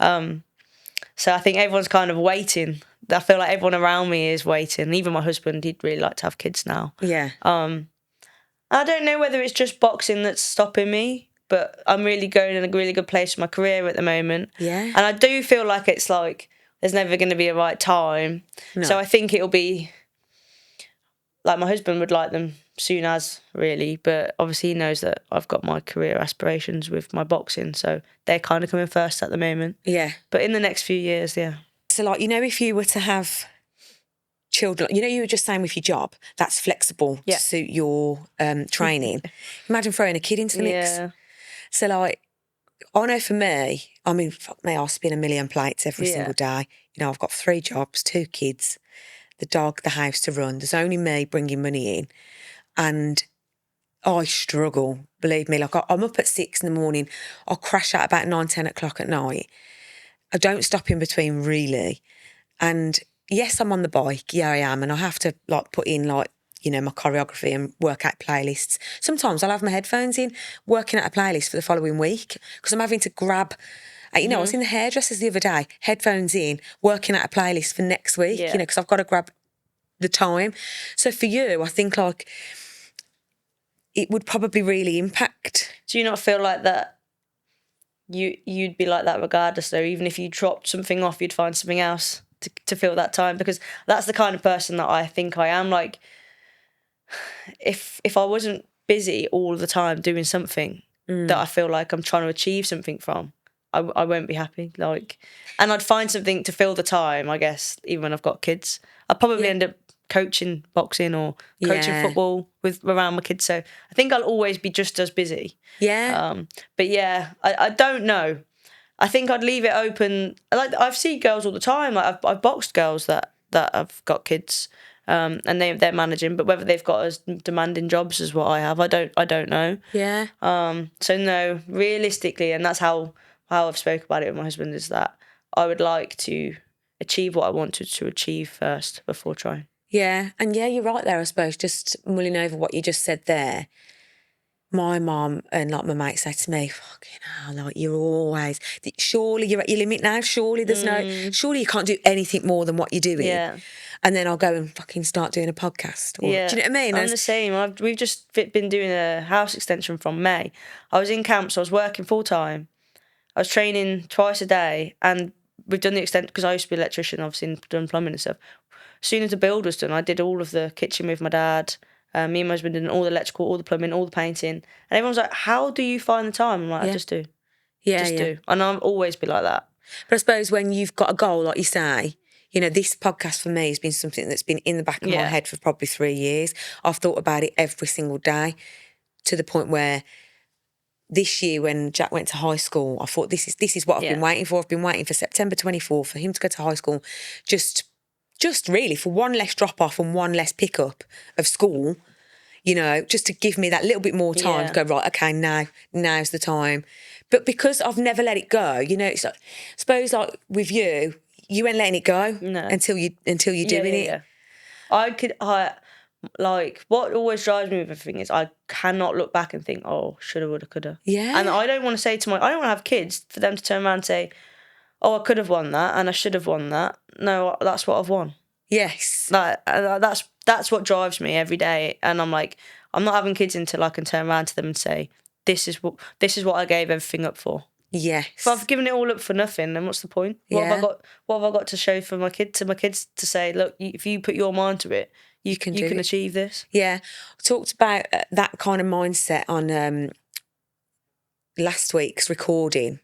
[SPEAKER 2] So I think everyone's kind of waiting. I feel like everyone around me is waiting. Even my husband, he'd really like to have kids now.
[SPEAKER 1] Yeah.
[SPEAKER 2] I don't know whether it's just boxing that's stopping me, but I'm really going in a really good place in my career at the moment.
[SPEAKER 1] Yeah.
[SPEAKER 2] And I do feel like it's like there's never going to be a right time. No. So I think it'll be like my husband would like them soon as, really, but obviously he knows that I've got my career aspirations with my boxing, so they're kind of coming first at the moment.
[SPEAKER 1] Yeah.
[SPEAKER 2] But in the next few years, yeah.
[SPEAKER 1] So like, you know, if you were to have children, you were just saying with your job, that's flexible
[SPEAKER 2] Yeah.
[SPEAKER 1] to suit your training. Imagine throwing a kid into the mix.
[SPEAKER 2] Yeah.
[SPEAKER 1] So, like, I know for me, I mean, fuck me, I spin a million plates every single day. I've got 3 jobs, 2 kids, the dog, the house to run. There's only me bringing money in. And I struggle, believe me. Like, I'm up at 6 in the morning. I'll crash out about 9, 10 o'clock at night. I don't stop in between, really. And yes, I'm on the bike. Yeah, I am. And I have to, like, put in, like, my choreography and work out playlists. Sometimes I'll have my headphones in, working out a playlist for the following week, because I'm having to grab... I was in the hairdressers the other day, headphones in, working out a playlist for next week, because I've got to grab the time. So for you, I think, like, it would probably really impact.
[SPEAKER 2] Do you not feel like that you'd be like that regardless, though? Even if you dropped something off, you'd find something else to fill that time? Because that's the kind of person that I think I am. Like, if I wasn't busy all the time doing something that I feel like I'm trying to achieve something from, I won't be happy. Like, and I'd find something to fill the time, I guess, even when I've got kids. I'd probably end up coaching boxing or coaching football around my kids. So I think I'll always be just as busy.
[SPEAKER 1] Yeah.
[SPEAKER 2] But yeah, I don't know. I think I'd leave it open. Like, I've seen girls all the time. Like, I've boxed girls that have got kids, and they're managing. But whether they've got as demanding jobs as what I have, I don't know.
[SPEAKER 1] Yeah.
[SPEAKER 2] So no, realistically, and that's how I've spoke about it with my husband, is that I would like to achieve what I wanted to achieve first before trying.
[SPEAKER 1] Yeah, and you're right there, I suppose, just mulling over what you just said there. My mum and, like, my mate say to me, fucking hell, like, you're always... Surely you're at your limit now, surely there's surely you can't do anything more than what you're doing.
[SPEAKER 2] Yeah.
[SPEAKER 1] And then I'll go and fucking start doing a podcast. Or, do you know what I mean?
[SPEAKER 2] I'm the same. We've just been doing a house extension from May. I was in camps, I was working full time. I was training twice a day, and we've done the extent, because I used to be an electrician, obviously, and done plumbing and stuff. As soon as the build was done, I did all of the kitchen with my dad. Me and my husband did all the electrical, all the plumbing, all the painting. And everyone's like, how do you find the time? I'm like, I just do.
[SPEAKER 1] Yeah,
[SPEAKER 2] do. And I'll always be like that.
[SPEAKER 1] But I suppose when you've got a goal, like you say, this podcast for me has been something that's been in the back of my head for probably 3 years. I've thought about it every single day, to the point where this year when Jack went to high school, I thought this is what I've been waiting for. I've been waiting for September 24 for him to go to high school, just really for one less drop-off and one less pick-up of school, just to give me that little bit more time to go, right, okay, now's the time. But because I've never let it go, it's like, I suppose, like, with you ain't letting it go until you're doing it.
[SPEAKER 2] Yeah. What always drives me with everything is I cannot look back and think, oh, shoulda, woulda, coulda.
[SPEAKER 1] Yeah.
[SPEAKER 2] And I don't want to say I don't want to have kids for them to turn around and say, oh, I could have won that and I should have won that. No, that's what I've won.
[SPEAKER 1] Yes.
[SPEAKER 2] That's what drives me every day. And I'm like, I'm not having kids until I can turn around to them and say, this is what I gave everything up for.
[SPEAKER 1] Yes.
[SPEAKER 2] If I've given it all up for nothing, then what's the point? What have I got to show for my kids to say, look, if you put your mind to it, you can achieve this.
[SPEAKER 1] Yeah. I talked about that kind of mindset on last week's recording,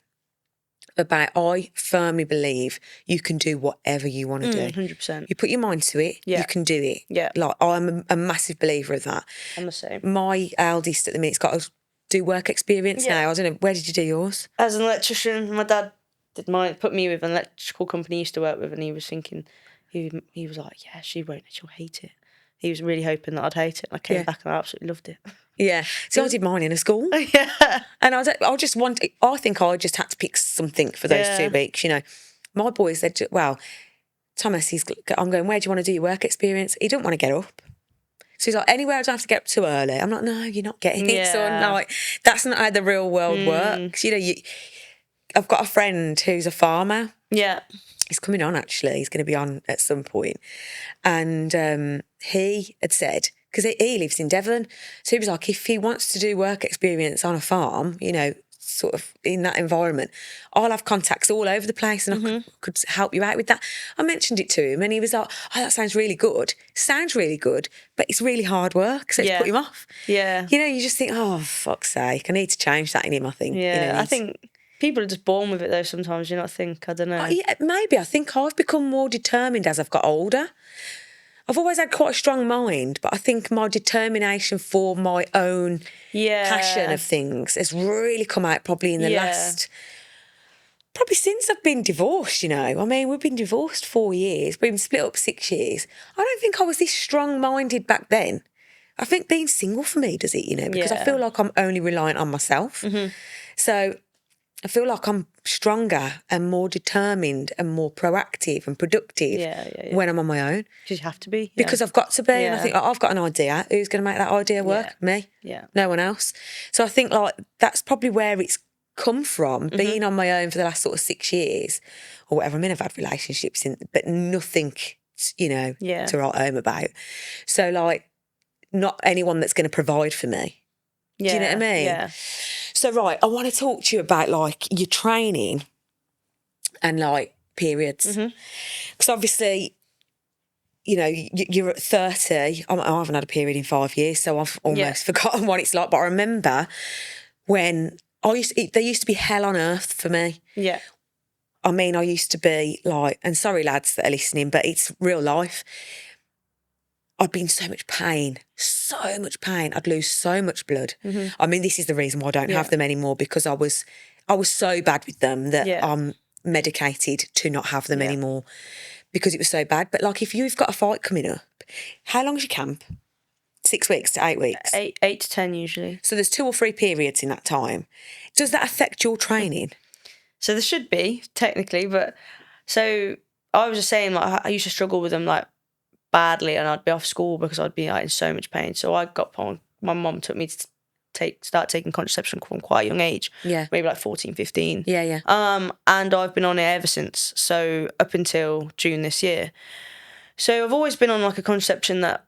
[SPEAKER 1] about I firmly believe you can do whatever you want to do.
[SPEAKER 2] 100%.
[SPEAKER 1] You put your mind to it, you can do it.
[SPEAKER 2] Yeah.
[SPEAKER 1] Like, I'm a massive believer of that.
[SPEAKER 2] I'm the same.
[SPEAKER 1] My eldest at the minute's got to do work experience now. I don't know, where did you do yours?
[SPEAKER 2] As an electrician, my dad did mine, put me with an electrical company he used to work with, and he was thinking, he was like, yeah, she'll hate it. He was really hoping that I'd hate it. And I came back and I absolutely loved it.
[SPEAKER 1] Yeah. So I did mine in a school.
[SPEAKER 2] Yeah.
[SPEAKER 1] And I think I just had to pick something for those 2 weeks, My boy said, well, Thomas, I'm going, where do you want to do your work experience? He didn't want to get up. So he's like, anywhere I don't have to get up too early. I'm like, no, you're not getting it, son. Like, that's not how the real world works. I've got a friend who's a farmer.
[SPEAKER 2] Yeah.
[SPEAKER 1] He's coming on, actually. He's going to be on at some point. And he had said, because he lives in Devon, so he was like, if he wants to do work experience on a farm, sort of in that environment, I'll have contacts all over the place and I could help you out with that. I mentioned it to him and he was like, oh, that sounds really good. Sounds really good, but it's really hard work, so it's put him off.
[SPEAKER 2] Yeah.
[SPEAKER 1] You just think, oh, fuck's sake, I need to change that in him, I think.
[SPEAKER 2] Yeah, I think people are just born with it, though, sometimes, I don't know.
[SPEAKER 1] Yeah, maybe. I think I've become more determined as I've got older. I've always had quite a strong mind, but I think my determination for my own passion of things has really come out probably in the last, probably since I've been divorced, you know. I mean, we've been divorced 4 years, we've been split up 6 years. I don't think I was this strong-minded back then. I think being single for me does it, you know, because I feel like I'm only reliant on myself. So I feel like I'm stronger and more determined and more proactive and productive when I'm on my own.
[SPEAKER 2] Because you have to be.
[SPEAKER 1] Because I've got to be. And I think, I've got an idea. Who's going to make that idea work? Me?
[SPEAKER 2] Yeah.
[SPEAKER 1] No one else. So I think, like, that's probably where it's come from, being on my own for the last sort of 6 years or whatever. I mean, I've had relationships, but nothing, you know, to write home about. So, like, not anyone that's going to provide for me. Do you know what I mean?
[SPEAKER 2] Yeah.
[SPEAKER 1] So, right, I want to talk to you about, like, your training and, like, periods. Because obviously, you know, you're at 30. I haven't had a period in 5 years, so I've almost forgotten what it's like. But I remember when there used to be hell on earth for me.
[SPEAKER 2] Yeah.
[SPEAKER 1] I mean, I used to be like, and sorry, lads that are listening, but it's real life. I'd be in so much pain. I'd lose so much blood. I mean, this is the reason why I don't have them anymore, because I was so bad with them that I'm medicated to not have them anymore because it was so bad. But, like, if you've got a fight coming up, how long's your camp? 6 weeks to 8 weeks?
[SPEAKER 2] 8 to 10 usually.
[SPEAKER 1] So there's 2 or 3 periods in that time. Does that affect your training?
[SPEAKER 2] So there should be, technically, but so I was just saying, like, I used to struggle with them, like, badly, and I'd be off school because I'd be, like, in so much pain. So I got my mum took me to start taking contraception from quite a young age.
[SPEAKER 1] Yeah.
[SPEAKER 2] Maybe like 14, 15.
[SPEAKER 1] Yeah.
[SPEAKER 2] And I've been on it ever since. So up until June this year. So I've always been on, like, a contraception that,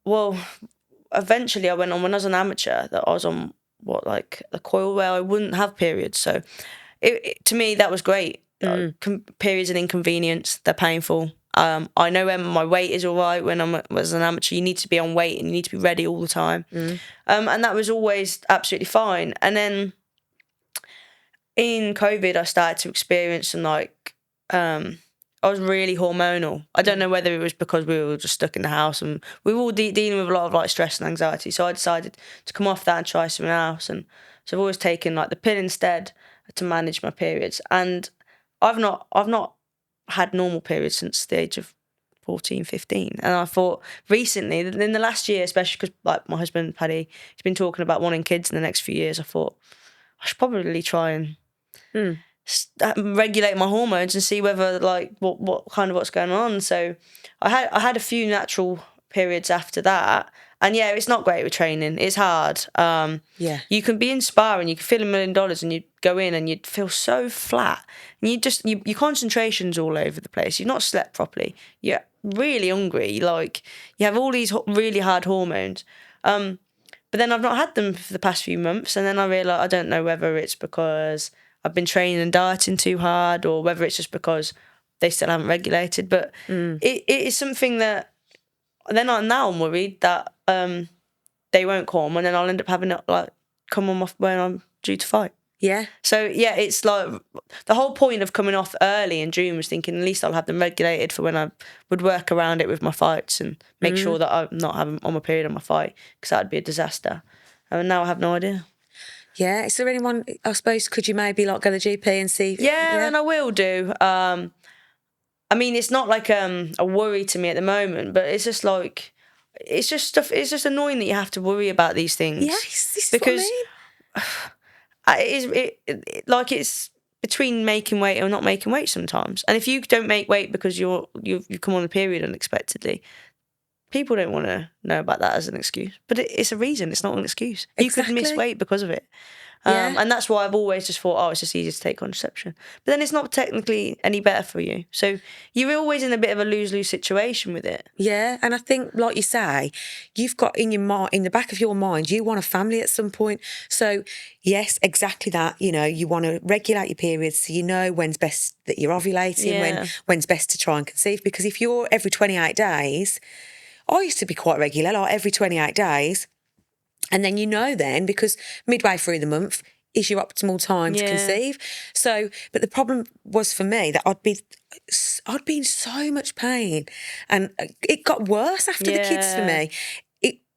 [SPEAKER 2] well, eventually I went on, when I was an amateur, that I was on like a coil where I wouldn't have periods. So to me, that was great. Periods and inconvenience, they're painful. I know when my weight is all right. When I was an amateur, you need to be on weight and you need to be ready all the time. And that was always absolutely fine. And then in COVID, I started to experience some, like, I was really hormonal. I don't know whether it was because we were just stuck in the house and we were all dealing with a lot of, like, stress and anxiety. So I decided to come off that and try something else. And so I've always taken, like, the pill instead to manage my periods. And I've not had normal periods since the age of 14, 15. And I thought recently, in the last year, especially because, like, my husband, Paddy, he's been talking about wanting kids in the next few years, I thought I should probably try and regulate my hormones and see whether, like, what kind of what's going on. So I had a few natural periods after that. And yeah, it's not great with training. It's hard. You can be inspiring. You can feel $1 million and you go in and you'd feel so flat. And your concentration's all over the place. You've not slept properly. You're really hungry. Like, you have all these really hard hormones. But then I've not had them for the past few months. And then I realised, I don't know whether it's because I've been training and dieting too hard or whether it's just because they still haven't regulated. But it is something that, then now I'm worried that they won't come and then I'll end up having it, like, come on off when I'm due to fight.
[SPEAKER 1] Yeah.
[SPEAKER 2] So, yeah, it's like the whole point of coming off early in June was thinking at least I'll have them regulated for when I would work around it with my fights and make sure that I'm not having on my period on my fight, because that would be a disaster. And now I have no idea.
[SPEAKER 1] Yeah. Is there anyone, I suppose, could you maybe, like, go to the GP and see?
[SPEAKER 2] Yeah, and I will do. I mean, it's not like a worry to me at the moment, but it's just like, it's just stuff. It's just annoying that you have to worry about these things.
[SPEAKER 1] Yes, this is
[SPEAKER 2] because
[SPEAKER 1] what I mean.
[SPEAKER 2] It's between making weight or not making weight sometimes. And if you don't make weight because you've come on a period unexpectedly, people don't want to know about that as an excuse. But it's a reason. It's not an excuse.
[SPEAKER 1] Exactly.
[SPEAKER 2] You could miss weight because of it.
[SPEAKER 1] Yeah.
[SPEAKER 2] And that's why I've always just thought, it's just easier to take contraception. But then it's not technically any better for you. So you're always in a bit of a lose-lose situation with it.
[SPEAKER 1] Yeah, and I think, like you say, you've got in your mind, in the back of your mind, you want a family at some point. So yes, exactly that. You know, you want to regulate your periods so you know when's best that you're ovulating, when's best to try and conceive. Because if you're every 28 days, I used to be quite regular, like every 28 days. And then then, because midway through the month, is your optimal time to conceive. So, but the problem was for me that I'd be in so much pain, and it got worse after the kids for me.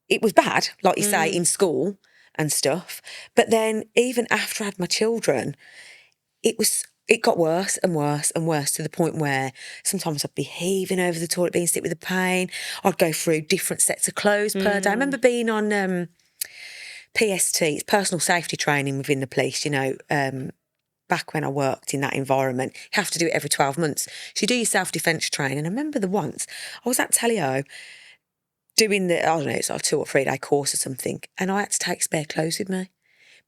[SPEAKER 1] It was bad, like you say, in school and stuff. But then even after I had my children, it got worse and worse and worse, to the point where sometimes I'd be heaving over the toilet, being sick with the pain. I'd go through different sets of clothes per day. I remember being on PST, it's personal safety training within the police, back when I worked in that environment. You have to do it every 12 months. So you do your self-defence training. And I remember once I was at Telio doing it's like a 2 or 3 day course or something, and I had to take spare clothes with me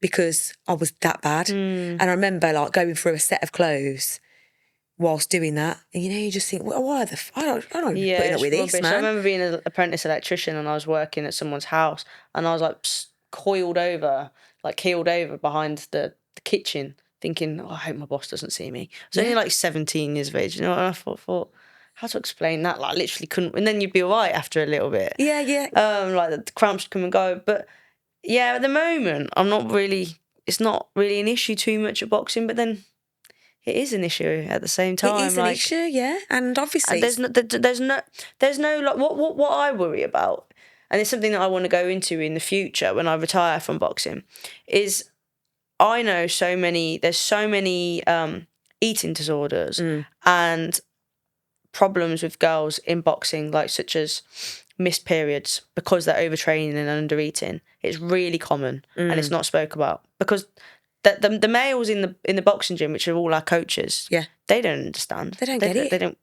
[SPEAKER 1] because I was that bad. And I remember like going through a set of clothes whilst doing that, and you just think, well, why I don't putting up with
[SPEAKER 2] rubbish.
[SPEAKER 1] this, man.
[SPEAKER 2] I remember being an apprentice electrician, and I was working at someone's house, and I was like keeled over behind the kitchen, thinking, I hope my boss doesn't see me. I was only like 17 years of age, and I thought, how to explain that? Like, literally couldn't. And then you'd be all right after a little bit.
[SPEAKER 1] Yeah.
[SPEAKER 2] Like the cramps would come and go. But yeah, at the moment, it's not really an issue too much at boxing, but then it is an issue at the same time.
[SPEAKER 1] It is an issue, yeah. And obviously
[SPEAKER 2] there's no like what I worry about, and it's something that I want to go into in the future when I retire from boxing, is I know there's so many eating disorders and problems with girls in boxing, like such as missed periods because they're overtraining and under eating. It's really common and it's not spoke about, because the males in the boxing gym, which are all our coaches, they don't understand.
[SPEAKER 1] They don't get it.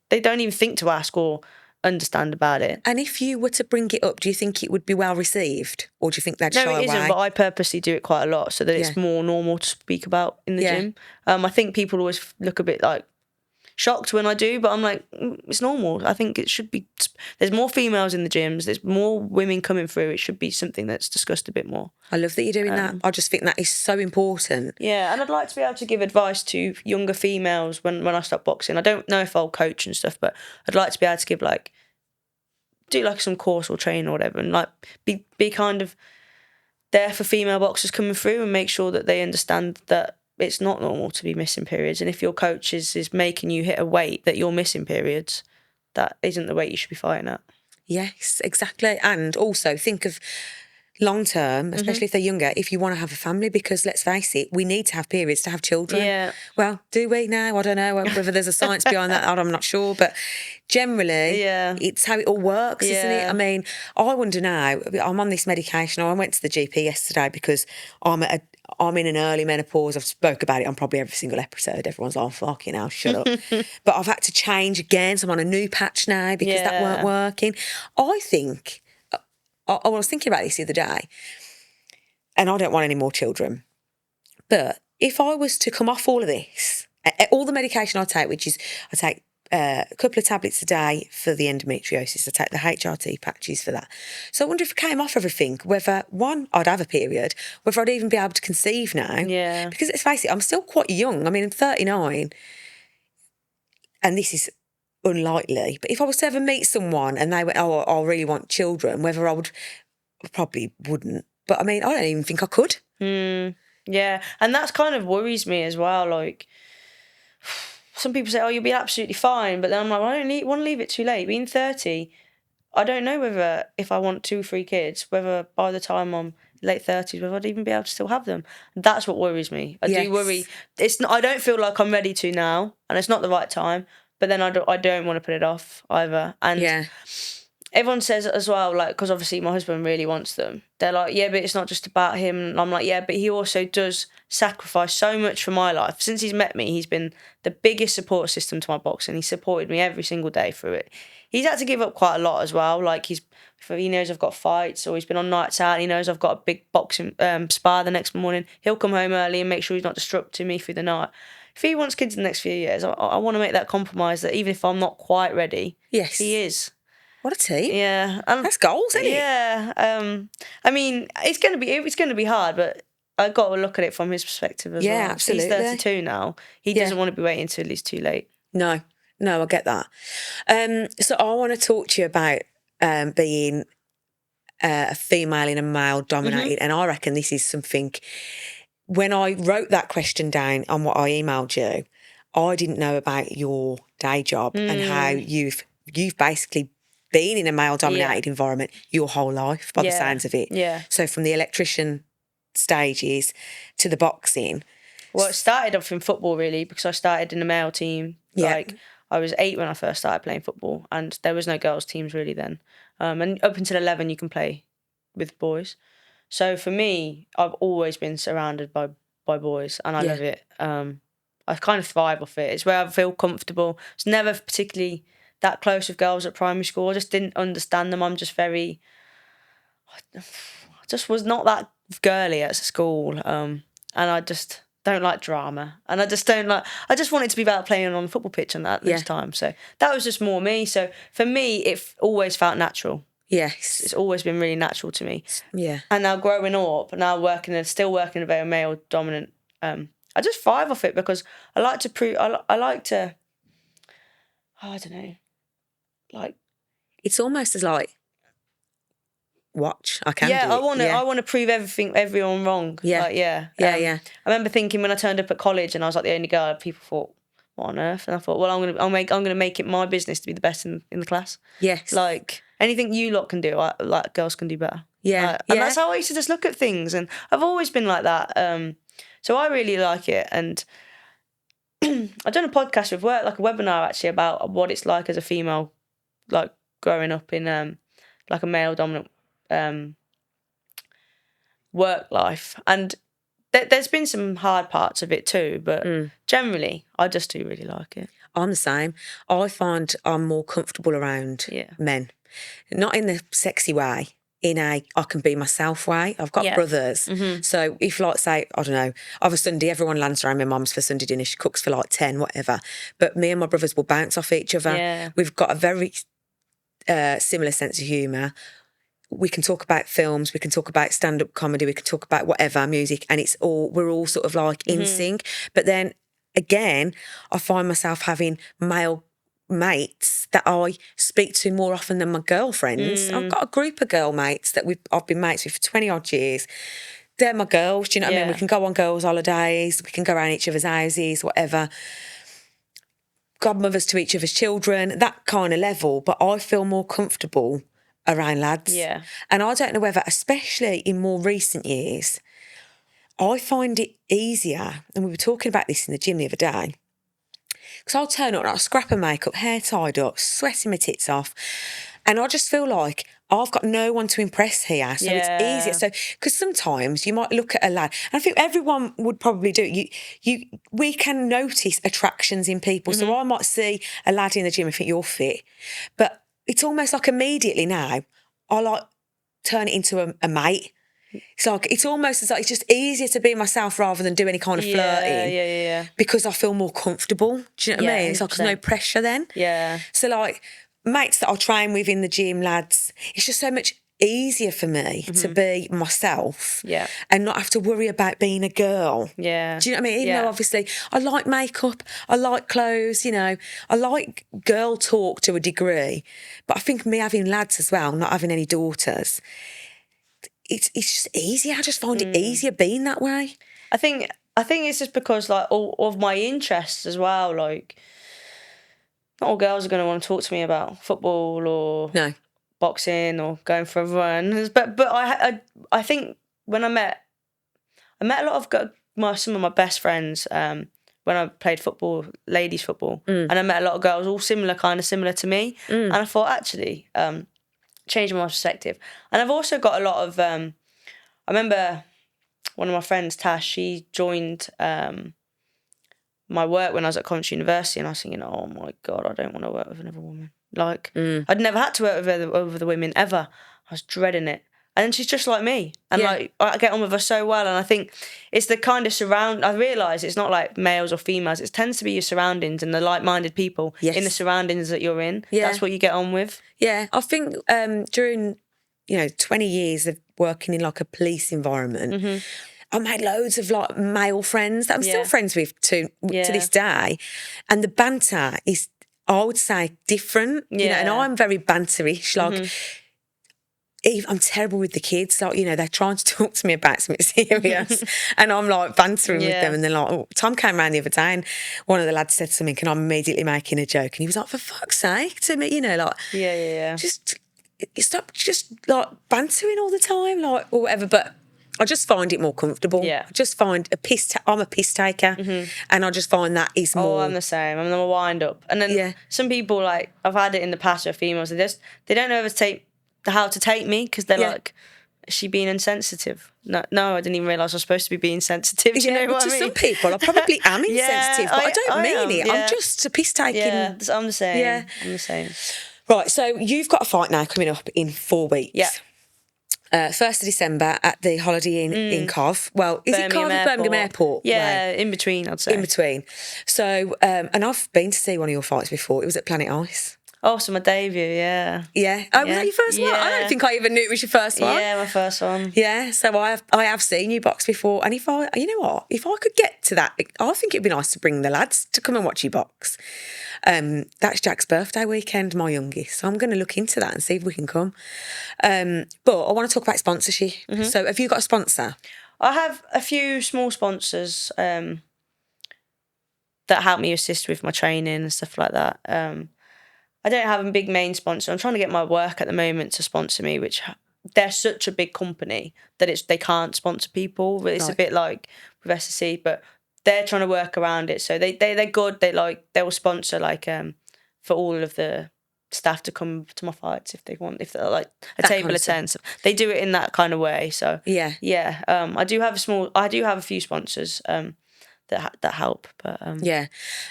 [SPEAKER 2] They don't even think to ask or understand about it.
[SPEAKER 1] And if you were to bring it up, do you think it would be well received, or do you think they'd shy away?
[SPEAKER 2] No, it isn't, but I purposely do it quite a lot so that it's more normal to speak about in the gym. I think people always look a bit like shocked when I do, but I'm like, it's normal. I think it should be. There's more females in the gyms. There's more women coming through. It should be something that's discussed a bit more.
[SPEAKER 1] I love that you're doing that. I just think that is so important.
[SPEAKER 2] Yeah, and I'd like to be able to give advice to younger females when I stop boxing. I don't know if I'll coach and stuff, but I'd like to be able to give do some course or training or whatever, and be kind of there for female boxers coming through and make sure that they understand that it's not normal to be missing periods. And if your coach is making you hit a weight that you're missing periods, that isn't the weight you should be fighting at.
[SPEAKER 1] Yes, exactly. And also think of long term, especially if they're younger, if you want to have a family, because let's face it, we need to have periods to have children.
[SPEAKER 2] Yeah.
[SPEAKER 1] Well, do we now? I don't know whether there's a science behind that. I'm not sure. But generally, it's how it all works, isn't it? I mean, I wonder now, I'm on this medication. I went to the GP yesterday because I'm in an early menopause. I've spoke about it on probably every single episode. Everyone's like, fucking hell, shut up. But I've had to change again. So I'm on a new patch now because that weren't working. I think, I was thinking about this the other day, and I don't want any more children. But if I was to come off all of this, all the medication I take, which is I take a couple of tablets a day for the endometriosis, I take the HRT patches for that. So I wonder if I came off everything, whether, one, I'd have a period, whether I'd even be able to conceive now. Yeah. Because let's face it, I'm still quite young. I mean, I'm 39, and this is unlikely. But if I was to ever meet someone and they went, oh, I really want children, whether I probably wouldn't. But I mean, I don't even think I could.
[SPEAKER 2] Yeah, and that's kind of worries me as well. Like, some people say, oh, you'll be absolutely fine. But then I'm like, well, I don't want to leave it too late. Being 30, I don't know whether, if I want 2 or 3 kids, whether by the time I'm late 30s, whether I'd even be able to still have them. That's what worries me. I do worry. I don't feel like I'm ready to now, and it's not the right time. But then I don't want to put it off either. And everyone says as well, like, because obviously my husband really wants them. They're like, yeah, but it's not just about him. And I'm like, yeah, but he also does sacrifice so much for my life. Since he's met me, he's been the biggest support system to my boxing. He supported me every single day through it. He's had to give up quite a lot as well. Like, he knows I've got fights, or he's been on nights out. He knows I've got a big boxing spar the next morning. He'll come home early and make sure he's not disrupting me through the night. If he wants kids in the next few years, I want to make that compromise that even if I'm not quite ready, he is.
[SPEAKER 1] What a team!
[SPEAKER 2] Yeah,
[SPEAKER 1] that's goals, isn't it?
[SPEAKER 2] Yeah. I mean, it's going to be hard, but I got to look at it from his perspective as well.
[SPEAKER 1] Yeah, absolutely.
[SPEAKER 2] He's 32 now. He doesn't want to be waiting until he's too late.
[SPEAKER 1] No, I get that. So I want to talk to you about being a female in a male-dominated, and I reckon this is something when I wrote that question down on what I emailed you, I didn't know about your day job and how you've basically been in a male-dominated environment your whole life, by the sounds of it.
[SPEAKER 2] Yeah.
[SPEAKER 1] So from the electrician stages to the boxing.
[SPEAKER 2] Well, it started off in football, really, because I started in the male team.
[SPEAKER 1] Yeah.
[SPEAKER 2] Like, I was 8 when I first started playing football, and there was no girls' teams really then. And up until 11, you can play with boys. So for me, I've always been surrounded by boys, and I love it. I kind of thrive off it. It's where I feel comfortable. It's never particularly that close with girls at primary school. I just didn't understand them. I'm just I just was not that girly at school. And I just don't like drama. And I just wanted to be about playing on the football pitch and that this time. So that was just more me. So for me, it always felt natural.
[SPEAKER 1] Yes.
[SPEAKER 2] It's always been really natural to me.
[SPEAKER 1] Yeah.
[SPEAKER 2] And now growing up, still working in a very male dominant, I just thrive off it because I like to prove, I like to, I don't know, like.
[SPEAKER 1] It's almost as like, watch, I can do it.
[SPEAKER 2] I want to prove everyone wrong.
[SPEAKER 1] Yeah.
[SPEAKER 2] Like, yeah.
[SPEAKER 1] Yeah.
[SPEAKER 2] I remember thinking when I turned up at college and I was like the only girl, people thought, what on earth? And I thought, well, I'm gonna make it my business to be the best in the class.
[SPEAKER 1] Yes.
[SPEAKER 2] Like anything you lot can do, like girls can do better.
[SPEAKER 1] Yeah.
[SPEAKER 2] And that's how I used to just look at things, and I've always been like that. So I really like it, and I've done a podcast with work, like a webinar actually, about what it's like as a female, like growing up in like a male dominant work life, and there's been some hard parts of it too, but generally I just do really like it.
[SPEAKER 1] I'm the same. I find I'm more comfortable around men, not in the sexy way, in a I can be myself way. I've got brothers, so if like say, I don't know, of a Sunday everyone lands around my mum's for Sunday dinner, she cooks for like 10, whatever, but me and my brothers will bounce off each other. We've got a very similar sense of humour. We can talk about films, we can talk about stand-up comedy, we can talk about whatever, music, and we're all sort of like in sync. But then again, I find myself having male mates that I speak to more often than my girlfriends. I've got a group of girl mates that I've been mates with for 20 odd years. They're my girls, do you know what I mean? We can go on girls' holidays, we can go around each other's houses, whatever. Godmothers to each other's children, that kind of level. But I feel more comfortable around lads.
[SPEAKER 2] Yeah.
[SPEAKER 1] And I don't know whether, especially in more recent years, I find it easier, and we were talking about this in the gym the other day, because I'll turn up, I'll scrap of makeup, hair tied up, sweating my tits off, and I just feel like I've got no one to impress here, so it's easier. So, because sometimes you might look at a lad, and I think everyone would probably do it. We can notice attractions in people. So I might see a lad in the gym and think you're fit, but it's almost like immediately now I like turn it into a mate. It's like it's almost as like it's just easier to be myself rather than do any kind of flirting.
[SPEAKER 2] Yeah.
[SPEAKER 1] Because I feel more comfortable. Do you know what I mean? It's like there's no pressure then.
[SPEAKER 2] Yeah.
[SPEAKER 1] So like mates that I train with in the gym, lads, it's just so much easier for me to be myself and not have to worry about being a girl.
[SPEAKER 2] Yeah.
[SPEAKER 1] Do you know what I mean? Even though obviously I like makeup, I like clothes, you know, I like girl talk to a degree, but I think me having lads as well, not having any daughters, it's just easier. I just find it easier being that way.
[SPEAKER 2] I think it's just because like all of my interests as well, like not all girls are going to want to talk to me about football or boxing or going for a run. But I think when I met a lot of some of my best friends when I played football, ladies football, and I met a lot of girls all similar to me, and I thought actually changed my perspective. And I've also got a lot of I remember one of my friends, Tash, she joined my work when I was at Coventry University, and I was thinking, oh my God, I don't want to work with another woman. Like, I'd never had to work with other women ever. I was dreading it. And then she's just like me. And like, I get on with her so well. And I think it's the kind of I realise it's not like males or females. It tends to be your surroundings and the like-minded people in the surroundings that you're in. Yeah. That's what you get on with.
[SPEAKER 1] Yeah. I think during, 20 years of working in like a police environment, I made loads of like male friends that I'm still friends with to this day. And the banter is, I would say, different. You know, and I'm very banterish. Like, I'm terrible with the kids. Like, you know, they're trying to talk to me about something serious and I'm like bantering with them, and they're like, oh, Tom came around the other day and one of the lads said something and I'm immediately making a joke and he was like, for fuck's sake, to me, you know, like, just stop just like bantering all the time, like, or whatever. But I just find it more comfortable.
[SPEAKER 2] Yeah.
[SPEAKER 1] I just find I'm a piss taker, and I just find that is more.
[SPEAKER 2] Oh, I'm the same. I'm a wind up. And then some people, like, I've had it in the past with females, they don't know how to take me because they're like, is she being insensitive? No, I didn't even realise I was supposed to be being sensitive. Do you know what I mean?
[SPEAKER 1] To some people, I probably am insensitive, but I don't mean it. I'm just a piss taking.
[SPEAKER 2] Yeah, I'm the same.
[SPEAKER 1] Yeah.
[SPEAKER 2] I'm the same.
[SPEAKER 1] Right, so you've got a fight now coming up in 4 weeks.
[SPEAKER 2] Yeah.
[SPEAKER 1] 1st of December at the Holiday Inn in Cov. Well, is it Cov or Birmingham Airport?
[SPEAKER 2] Yeah, in between, I'd say.
[SPEAKER 1] In between. So, and I've been to see one of your fights before. It was at Planet Ice.
[SPEAKER 2] Oh, so my debut, yeah.
[SPEAKER 1] Yeah. Oh, was that your first one? I don't think I even knew it was your first one.
[SPEAKER 2] Yeah, my first one.
[SPEAKER 1] Yeah, so I have seen you box before, and you know what, if I could get to that, I think it'd be nice to bring the lads to come and watch you box. That's Jack's birthday weekend, my youngest, so I'm going to look into that and see if we can come. But I want to talk about sponsorship. So have you got a sponsor?
[SPEAKER 2] I have a few small sponsors that help me assist with my training and stuff like that. I don't have a big main sponsor. I'm trying to get my work at the moment to sponsor me, which they're such a big company that they can't sponsor people. It's a bit like with SSC, but they're trying to work around it. So they're good. They will sponsor for all of the staff to come to my fights if they want, if they're like a table of 10. So they do it in that kind of way. So yeah. I do have a few sponsors that help, but
[SPEAKER 1] yeah,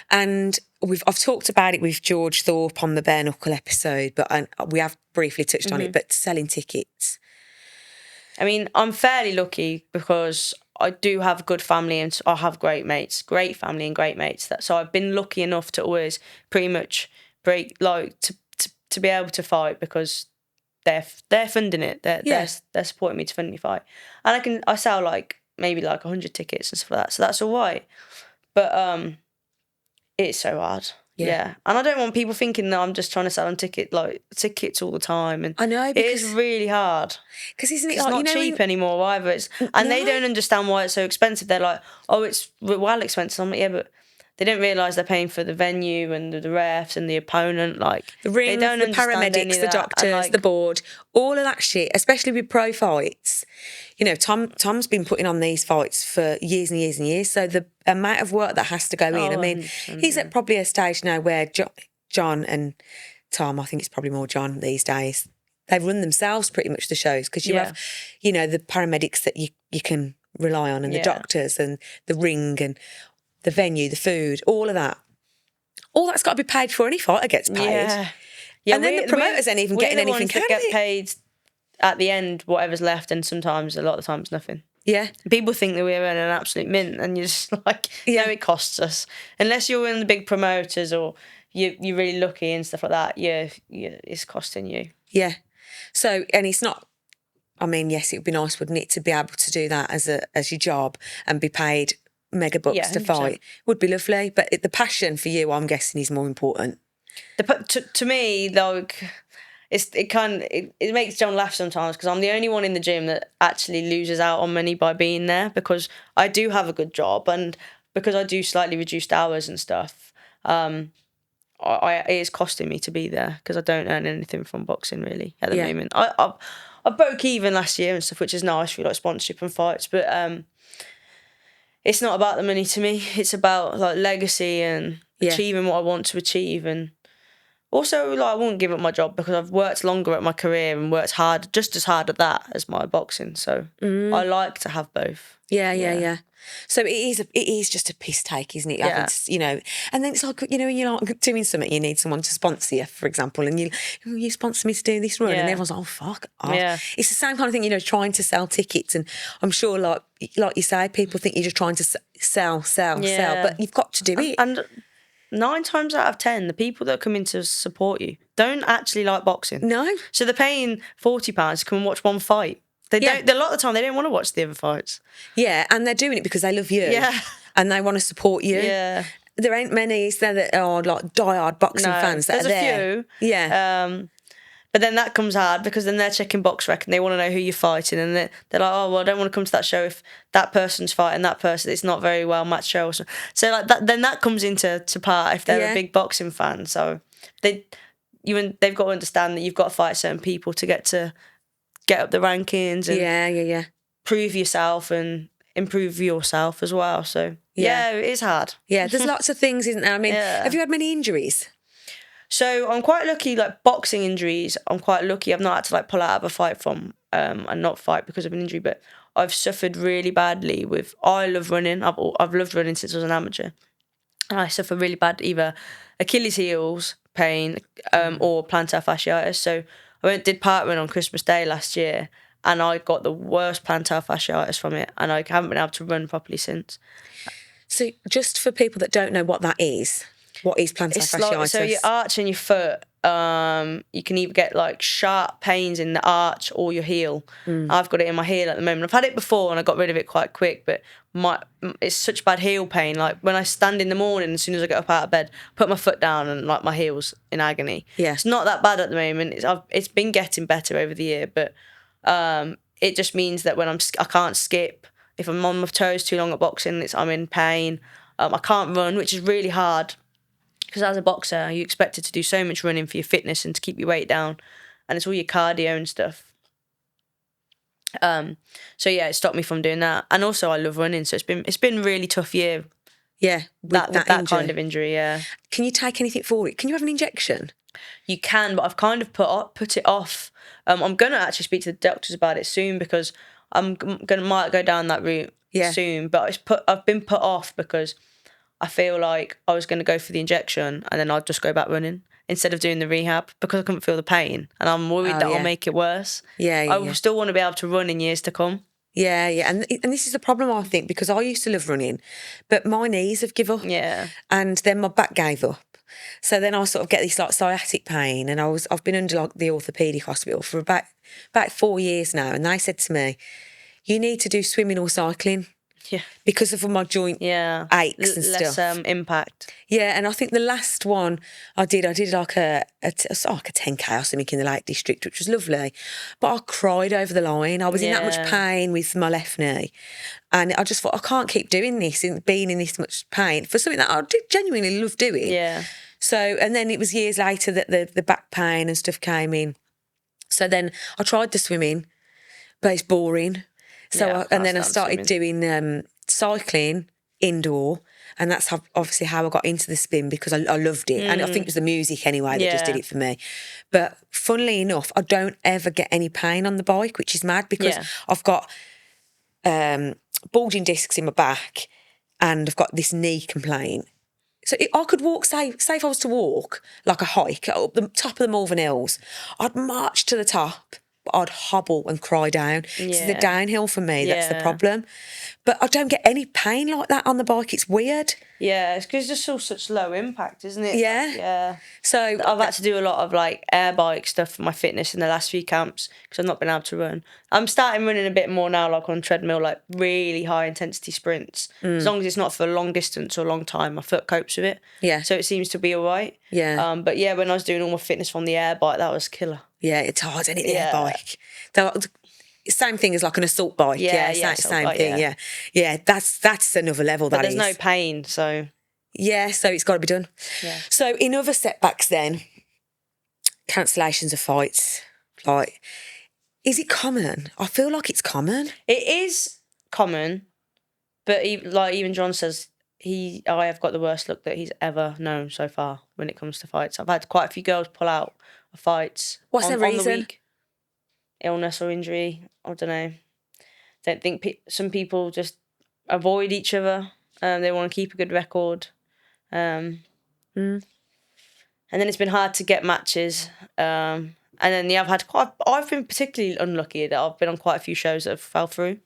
[SPEAKER 1] and I've talked about it with George Thorpe on the bare knuckle episode, but we have briefly touched on it. But selling tickets,
[SPEAKER 2] I mean, I'm fairly lucky because I do have a good family and I have great family and great mates. So I've been lucky enough to always pretty much to be able to fight because they're funding it. They're supporting me to fund me fight, and I sell maybe 100 tickets and stuff like that. So that's all right. But it's so hard. Yeah. And I don't want people thinking that I'm just trying to sell them tickets all the time. And
[SPEAKER 1] I know,
[SPEAKER 2] it is really hard.
[SPEAKER 1] Because isn't it
[SPEAKER 2] it's not cheap anymore either. They don't understand why it's so expensive. They're like, oh, it's well expensive. I'm like, yeah, but they don't realise they're paying for the venue and the refs and the opponent,
[SPEAKER 1] the ring, the paramedics, the doctors, the board, all of that shit, especially with pro fights. You know, Tom's been putting on these fights for years and years and years. So the amount of work that has to go in. I mean, he's at probably a stage now where John and Tom, I think it's probably more John these days, they run themselves pretty much the shows because you have, you know, the paramedics that you can rely on and the doctors and the ring and the venue, the food, all of that. All that's got to be paid for. Any fighter gets paid. Yeah, and then the promoters ain't even getting anything.
[SPEAKER 2] That get paid at the end, whatever's left, and sometimes, a lot of times, nothing. Yeah. People think that we're in an absolute mint, and you're just like, no, it costs us. Unless you're in the big promoters or you're really lucky and stuff like that, it's costing you.
[SPEAKER 1] Yeah. So, and it's not, I mean, yes, it would be nice, wouldn't it, to be able to do that as your job and be paid mega bucks to fight. Would be lovely, but the passion for you, I'm guessing, is more important.
[SPEAKER 2] To me, it makes John laugh sometimes because I'm the only one in the gym that actually loses out on money by being there because I do have a good job and because I do slightly reduced hours and stuff. It is costing me to be there because I don't earn anything from boxing really at the moment. I broke even last year and stuff, which is nice for sponsorship and fights, but it's not about the money to me. It's about legacy and achieving what I want to achieve. And also I wouldn't give up my job because I've worked longer at my career and worked hard, just as hard at that as my boxing. So I like to have both.
[SPEAKER 1] Yeah. So it is just a piss take, isn't it? Yeah. You know, and then it's like, you know, when you're like doing something, you need someone to sponsor you, for example, and you sponsor me to do this run, and everyone's like, oh, fuck off. Yeah. It's the same kind of thing, you know, trying to sell tickets, and I'm sure, like you say, people think you're just trying to sell, but you've got to do it.
[SPEAKER 2] And 9 times out of 10, the people that come in to support you don't actually like boxing.
[SPEAKER 1] No.
[SPEAKER 2] So they're paying £40 to come and watch one fight. They don't. A lot of the time, they don't want to watch the other fights.
[SPEAKER 1] Yeah, and they're doing it because they love you. Yeah, and they want to support you.
[SPEAKER 2] Yeah,
[SPEAKER 1] there ain't many, is there, that are like diehard boxing fans that
[SPEAKER 2] there's
[SPEAKER 1] are there.
[SPEAKER 2] There's a few.
[SPEAKER 1] Yeah,
[SPEAKER 2] But then that comes hard because then they're checking box rec and they want to know who you're fighting, and they're like, oh, well, I don't want to come to that show if that person's fighting that person. It's not very well matched show or something. So like that, then that comes into part if they're a big boxing fan. So they've got to understand that you've got to fight certain people to get up the rankings and prove yourself and improve yourself as well. So it is hard.
[SPEAKER 1] Yeah, there's lots of things, isn't there? I mean, have you had many injuries?
[SPEAKER 2] So I'm quite lucky, like boxing injuries, I'm quite lucky. I've not had to like pull out of a fight from and not fight because of an injury, but I've suffered really badly with, I love running. I've loved running since I was an amateur. And I suffer really bad either Achilles heels pain or plantar fasciitis. So I did park run on Christmas Day last year and I got the worst plantar fasciitis from it and I haven't been able to run properly since.
[SPEAKER 1] So just for people that don't know what that is, what is plantar fasciitis?
[SPEAKER 2] Like, so your arch in your foot, you can either get like sharp pains in the arch or your heel. I've got it in my heel at the moment. I've had it before and I got rid of it quite quick, but it's such bad heel pain. Like when I stand in the morning, as soon as I get up out of bed, put my foot down and like my heel's in agony.
[SPEAKER 1] Yeah.
[SPEAKER 2] It's not that bad at the moment. It's been getting better over the year, but it just means that when I can't skip. If I'm on my toes too long at boxing, I'm in pain. I can't run, which is really hard. Because as a boxer, you're expected to do so much running for your fitness and to keep your weight down. And it's all your cardio and stuff. So yeah, it stopped me from doing that. And also I love running, so it's been a really tough year.
[SPEAKER 1] Yeah,
[SPEAKER 2] with that kind of injury, yeah.
[SPEAKER 1] Can you take anything for it? Can you have an injection?
[SPEAKER 2] You can, but I've kind of put it off. I'm going to actually speak to the doctors about it soon because might go down that route soon. But I've been put off because I feel like I was going to go for the injection and then I'd just go back running instead of doing the rehab because I couldn't feel the pain and I'm worried that I'll make it worse. I still want to be able to run in years to come.
[SPEAKER 1] Yeah, and this is the problem, I think, because I used to love running, but my knees have given up.
[SPEAKER 2] Yeah.
[SPEAKER 1] And then my back gave up. So then I sort of get this like sciatic pain and I've been under like the orthopaedic hospital for about 4 years now, and they said to me, you need to do swimming or cycling.
[SPEAKER 2] Yeah.
[SPEAKER 1] Because of my joint aches and stuff.
[SPEAKER 2] Less impact.
[SPEAKER 1] Yeah, and I think the last one I did like a 10K or something in the Lake District, which was lovely. But I cried over the line. I was in that much pain with my left knee. And I just thought, I can't keep doing this and being in this much pain for something that I genuinely love doing.
[SPEAKER 2] Yeah.
[SPEAKER 1] So, and then it was years later that the back pain and stuff came in. So then I tried the swimming, but it's boring. So and then I started doing cycling indoor, and that's obviously how I got into the spin because I loved it, and I think it was the music anyway that just did it for me. But funnily enough, I don't ever get any pain on the bike, which is mad because I've got bulging discs in my back, and I've got this knee complaint. So I could walk, say if I was to walk like a hike up the top of the Malvern Hills, I'd march to the top. But I'd hobble and cry down. It's the downhill for me, that's the problem. But I don't get any pain like that on the bike. It's weird.
[SPEAKER 2] Yeah, it's because it's just such low impact, isn't it?
[SPEAKER 1] Yeah.
[SPEAKER 2] Like, yeah.
[SPEAKER 1] So
[SPEAKER 2] I've had to do a lot of like air bike stuff for my fitness in the last few camps because I've not been able to run. I'm starting running a bit more now, like on treadmill, like really high intensity sprints. As long as it's not for a long distance or a long time, my foot copes with it.
[SPEAKER 1] Yeah.
[SPEAKER 2] So it seems to be all right.
[SPEAKER 1] Yeah.
[SPEAKER 2] But yeah, when I was doing all my fitness from the air bike, that was killer.
[SPEAKER 1] Yeah, it's hard, isn't it, the air bike? Same thing as like an assault bike. Same thing. Yeah, that's another level.
[SPEAKER 2] But there's no pain, so
[SPEAKER 1] so it's got to be done.
[SPEAKER 2] Yeah.
[SPEAKER 1] So in other setbacks, then cancellations of fights, like, is it common? I feel like it's common.
[SPEAKER 2] It is common, but even John says I have got the worst luck that he's ever known so far when it comes to fights. I've had quite a few girls pull out of fights.
[SPEAKER 1] What's the reason?
[SPEAKER 2] On the week. Illness or injury. I don't know. Don't think some people just avoid each other. They want to keep a good record. And then it's been hard to get matches. And then I've been particularly unlucky that I've been on quite a few shows that have fell through.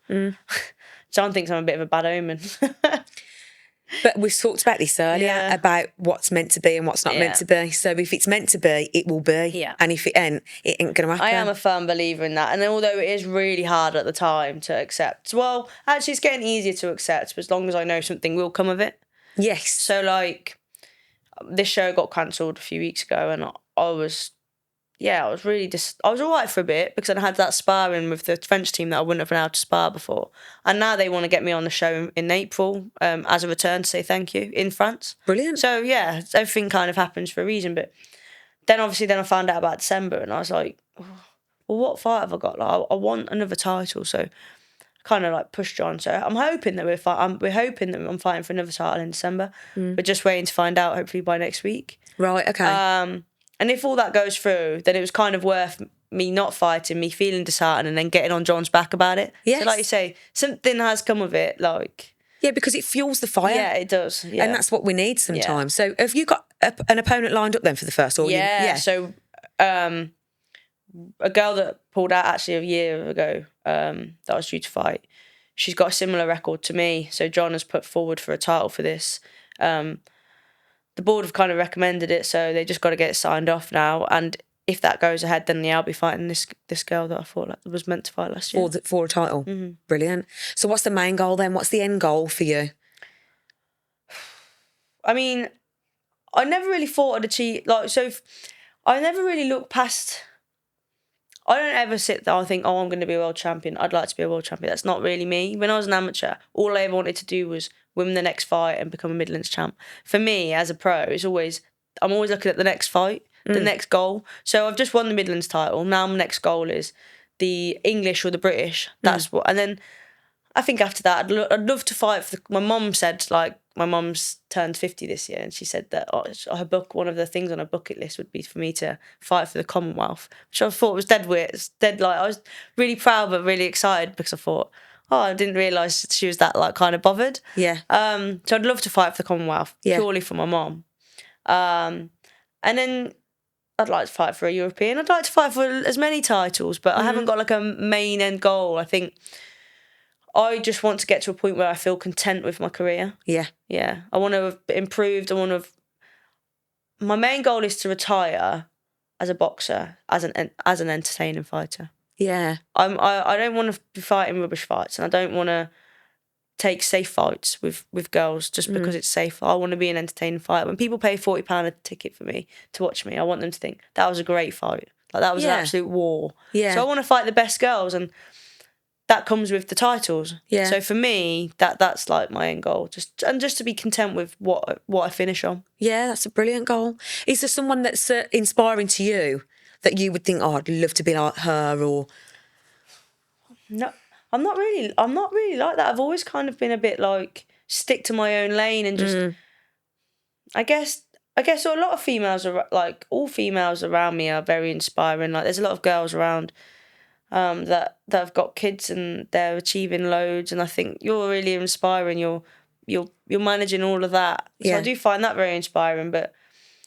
[SPEAKER 2] John thinks I'm a bit of a bad omen.
[SPEAKER 1] But we've talked about this earlier about what's meant to be and what's not meant to be. So if it's meant to be, it will be.
[SPEAKER 2] Yeah.
[SPEAKER 1] And if it ain't going to happen.
[SPEAKER 2] I am a firm believer in that. And although it is really hard at the time to accept, well, actually it's getting easier to accept as long as I know something will come of it.
[SPEAKER 1] Yes.
[SPEAKER 2] So like this show got cancelled a few weeks ago and I was yeah, I was really I was all right for a bit because I had that sparring with the French team that I wouldn't have been able to spar before. And now they want to get me on the show in April as a return to say thank you in France.
[SPEAKER 1] Brilliant.
[SPEAKER 2] So, yeah, everything kind of happens for a reason. But then, obviously, I found out about December and I was like, well, what fight have I got? Like, I want another title. So, kind of like pushed on. So, I'm hoping that we're hoping that I'm fighting for another title in December. We're just waiting to find out, hopefully, by next week.
[SPEAKER 1] Right, okay.
[SPEAKER 2] And if all that goes through, then it was kind of worth me not fighting, me feeling disheartened, and then getting on John's back about it.
[SPEAKER 1] Yes.
[SPEAKER 2] So, like you say, something has come of it. Like,
[SPEAKER 1] yeah, because it fuels the fire.
[SPEAKER 2] yeah, it does. Yeah.
[SPEAKER 1] And that's what we need sometimes. So have you got an opponent lined up then for the first? Or
[SPEAKER 2] yeah. So a girl that pulled out actually a year ago that I was due to fight, she's got a similar record to me. So John has put forward for a title for this. The board have kind of recommended it, so they just got to get it signed off now. And if that goes ahead, then I'll be fighting this girl that I thought was meant to fight last year.
[SPEAKER 1] For a title. Brilliant. So what's the main goal then? What's the end goal for you?
[SPEAKER 2] I mean, I never really thought I'd achieve, I never really looked past. I don't ever sit there and think, oh, I'm going to be a world champion. I'd like to be a world champion. That's not really me. When I was an amateur, all I ever wanted to do was win the next fight and become a Midlands champ. For me, as a pro, I'm always looking at the next fight, the next goal. So I've just won the Midlands title. Now my next goal is the English or the British. That's what. And then I think after that, I'd love to fight for my mum said, like, my mum's turned 50 this year, and she said that one of the things on her bucket list would be for me to fight for the Commonwealth, which I thought was dead weird. It's dead, like, I was really proud but really excited because I thought, I didn't realise she was that, like, kind of bothered.
[SPEAKER 1] Yeah.
[SPEAKER 2] So I'd love to fight for the Commonwealth purely for my mum. And then I'd like to fight for a European. I'd like to fight for as many titles, but I haven't got like a main end goal. I think I just want to get to a point where I feel content with my career. Yeah. Yeah. I want to have improved. My main goal is to retire as a boxer, as an entertaining fighter. Yeah. I don't want to be fighting rubbish fights, and I don't want to take safe fights with girls just because it's safe. I want to be an entertaining fighter. When people pay £40 a ticket for me to watch me, I want them to think that was a great fight. Like, that was an absolute war. Yeah. So I want to fight the best girls, and that comes with the titles. Yeah. So for me, that's like my end goal. Just to be content with what I finish on. Yeah, that's a brilliant goal. Is there someone that's inspiring to you that you would think, oh, I'd love to be like her? Or no, I'm not really like that. I've always kind of been a bit like stick to my own lane and just. I guess a lot of females are like, all females around me are very inspiring. Like, there's a lot of girls around that have got kids and they're achieving loads, and I think you're really inspiring. You're managing all of that. So I do find that very inspiring, but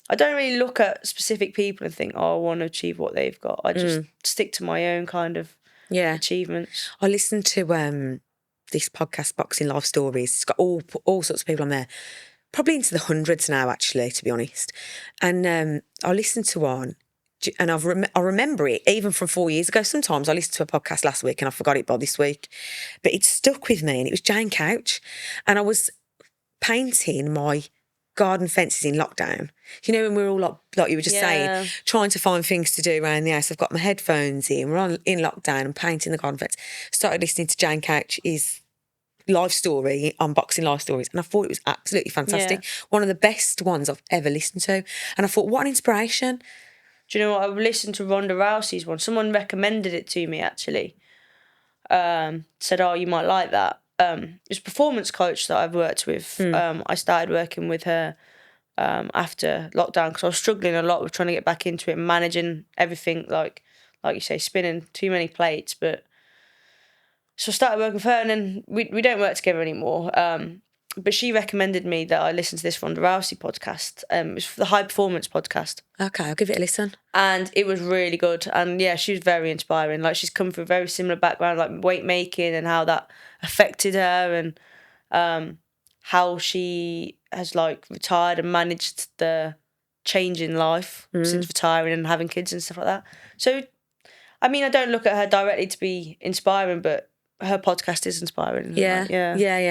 [SPEAKER 2] I don't really look at specific people and think, oh, I want to achieve what they've got. I just stick to my own kind of achievements. I listened to this podcast, Boxing Life Stories. It's got all sorts of people on there, probably into the hundreds now, actually, to be honest. And I listened to one, and I remember it even from 4 years ago. Sometimes I listened to a podcast last week and I forgot it by this week, but it stuck with me, and it was Jane Couch. And I was painting my garden fences in lockdown. You know, when we're all like you were just saying, trying to find things to do around the house. I've got my headphones in, we're in lockdown and painting the garden fence. Started listening to Jane Couch's life story on Boxing Life Stories, and I thought it was absolutely fantastic. One of the best ones I've ever listened to. And I thought, what an inspiration. Do you know what? I listened to Ronda Rousey's one. Someone recommended it to me, actually. Said, oh, you might like that. It's a performance coach that I've worked with. I started working with her after lockdown because I was struggling a lot with trying to get back into it and managing everything, like you say, spinning too many plates. But so I started working with her, and then we don't work together anymore. But she recommended me that I listen to this Ronda Rousey podcast. It's the High Performance podcast. Okay, I'll give it a listen. And it was really good. And yeah, she was very inspiring. Like, she's come from a very similar background, like weight making, and how that affected her, and how she has like retired and managed the change in life since retiring and having kids and stuff like that. So, I mean, I don't look at her directly to be inspiring, but her podcast is inspiring. Yeah.